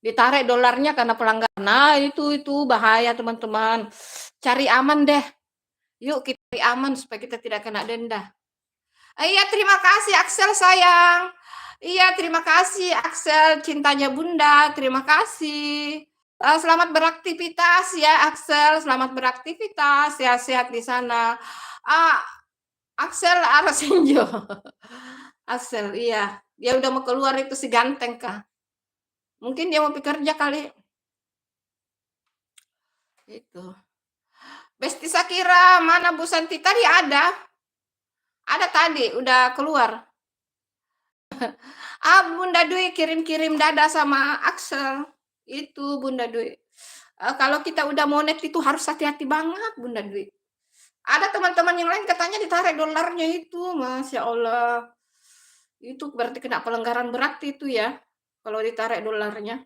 Ditarik dolarnya karena pelanggaran. Nah, itu bahaya teman-teman. Cari aman deh. Yuk kita cari aman supaya kita tidak kena denda. Iya, terima kasih Axel sayang. Iya, terima kasih Axel, cintanya Bunda. Terima kasih. Selamat beraktivitas ya Axel, selamat beraktivitas, sehat-sehat di sana. Ah, Axel Arasenjo. Axel, iya. Dia udah mau keluar itu si ganteng kah? Mungkin dia mau bekerja kali. Itu. Besti Sakira, mana Bu Santi? Tadi ada. Ada tadi, udah keluar. Bunda Dwi kirim-kirim dada sama Axel. Itu Bunda Dwi. Kalau kita udah monet itu harus hati-hati banget Bunda Dwi. Ada teman-teman yang lain katanya ditarik dolarnya itu, Masya Allah. Itu berarti kena pelanggaran berat itu ya, kalau ditarik dolarnya.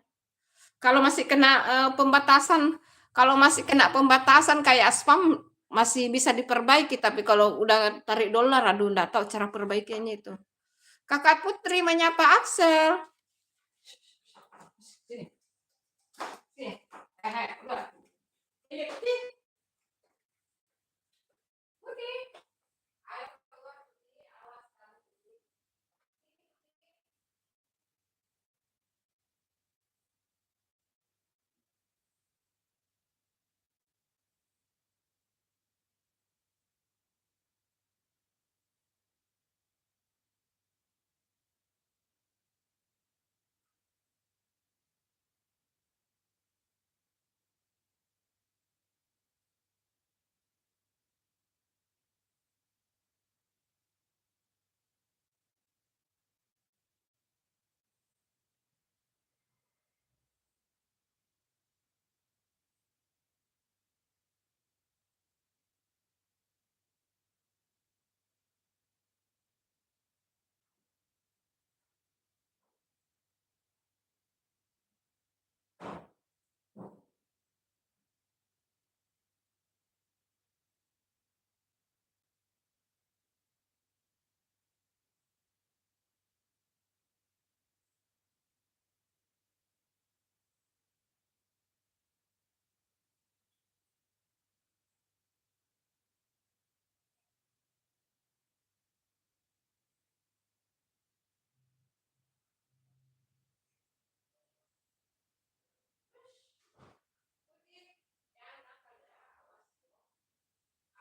Kalau masih kena pembatasan, kalau masih kena pembatasan kayak spam masih bisa diperbaiki, tapi kalau udah tarik dolar, aduh enggak tahu cara perbaikinya itu. Kakak Putri menyapa Axel. Sini. Sini. Keluar. Sini.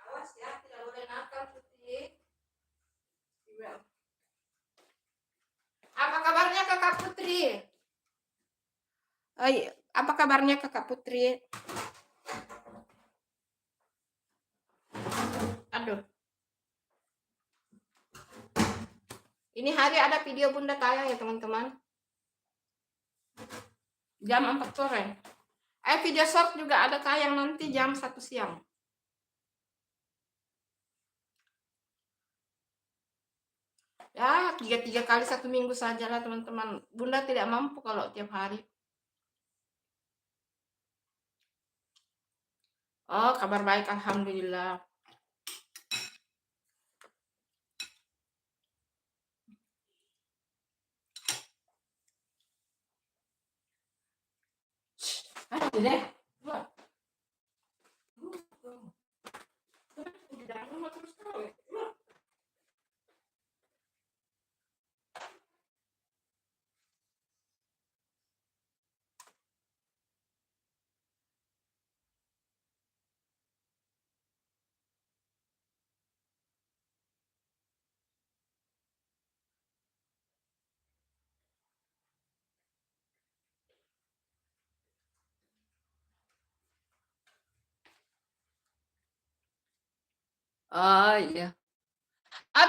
Awas ya, tidak boleh nakal Putri. Apa kabarnya Kakak Putri? Apa kabarnya Kakak Putri? Aduh. Ini hari ada video Bunda tayang ya teman-teman. Jam 4 sore. Video short juga ada tayang nanti jam 1 siang. Ya, 3 kali 1 minggu saja lah teman-teman. Bunda tidak mampu kalau tiap hari. Oh, kabar baik, alhamdulillah. Aduh deh. Oh iya.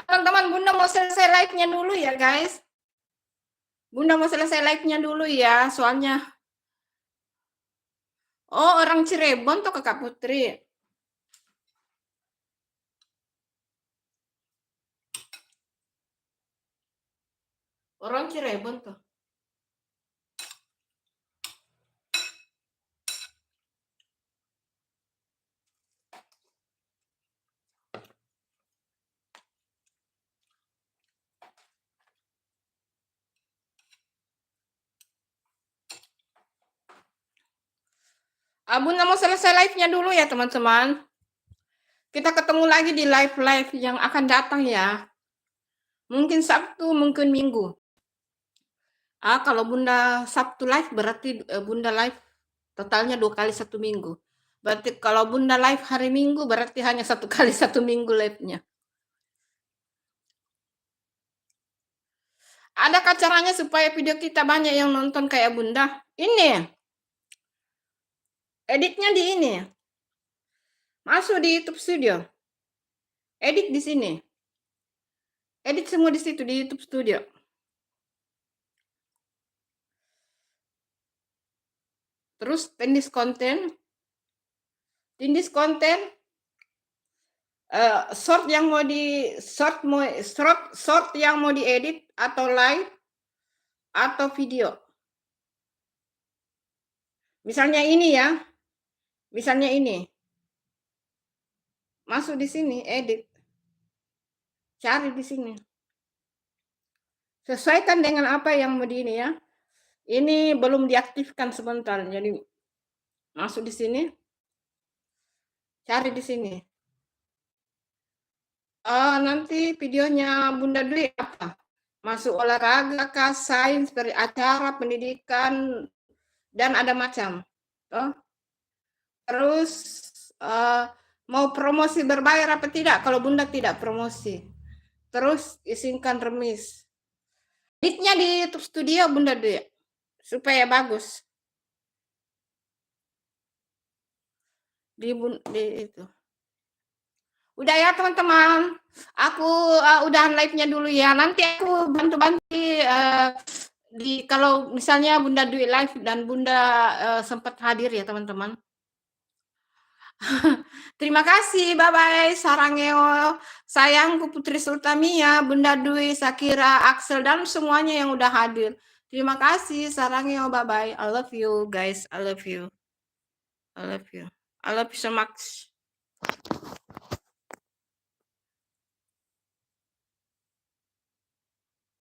Teman-teman, Bunda mau selesai live-nya dulu ya, guys. Bunda mau selesai live-nya dulu ya, soalnya. Oh, orang Cirebon tuh Kakak Putri. Orang Cirebon tuh. Bunda mau selesai live-nya dulu ya, teman-teman. Kita ketemu lagi di live-live yang akan datang ya. Mungkin Sabtu, mungkin Minggu. Kalau Bunda Sabtu live berarti, Bunda live totalnya 2 kali 1 minggu. Berarti kalau Bunda live hari Minggu berarti hanya 1 kali 1 minggu live-nya. Adakah caranya supaya video kita banyak yang nonton kayak Bunda? Ini, editnya di ini. Masuk di YouTube Studio. Edit di sini. Edit semua di situ, di YouTube Studio. Terus tindis konten. Tindis konten. Short yang mau short yang mau diedit atau live atau video. Misalnya ini ya. Misalnya ini. Masuk di sini, edit. Cari di sini. Sesuaikan dengan apa yang mau di ini ya. Ini belum diaktifkan sebentar, jadi masuk di sini. Cari di sini. Nanti videonya Bunda Dwi apa? Masuk olahraga kah, sains, acara, pendidikan, dan ada macam. Terus mau promosi berbayar apa tidak? Kalau Bunda tidak promosi. Terus izinkan remis. Editnya di YouTube Studio Bunda Dwi supaya bagus. Di itu. Udah ya teman-teman. Aku udahan live-nya dulu ya. Nanti aku bantu-bantu kalau misalnya Bunda Dwi live dan Bunda sempat hadir ya teman-teman. Terima kasih, bye-bye. Sarangeo, sayangku Putri Sultamia, Bunda Dwi, Sakira, Axel, dan semuanya yang udah hadir. Terima kasih, sarangeo, bye-bye. I love you guys, I love you. I love you. I love you so much.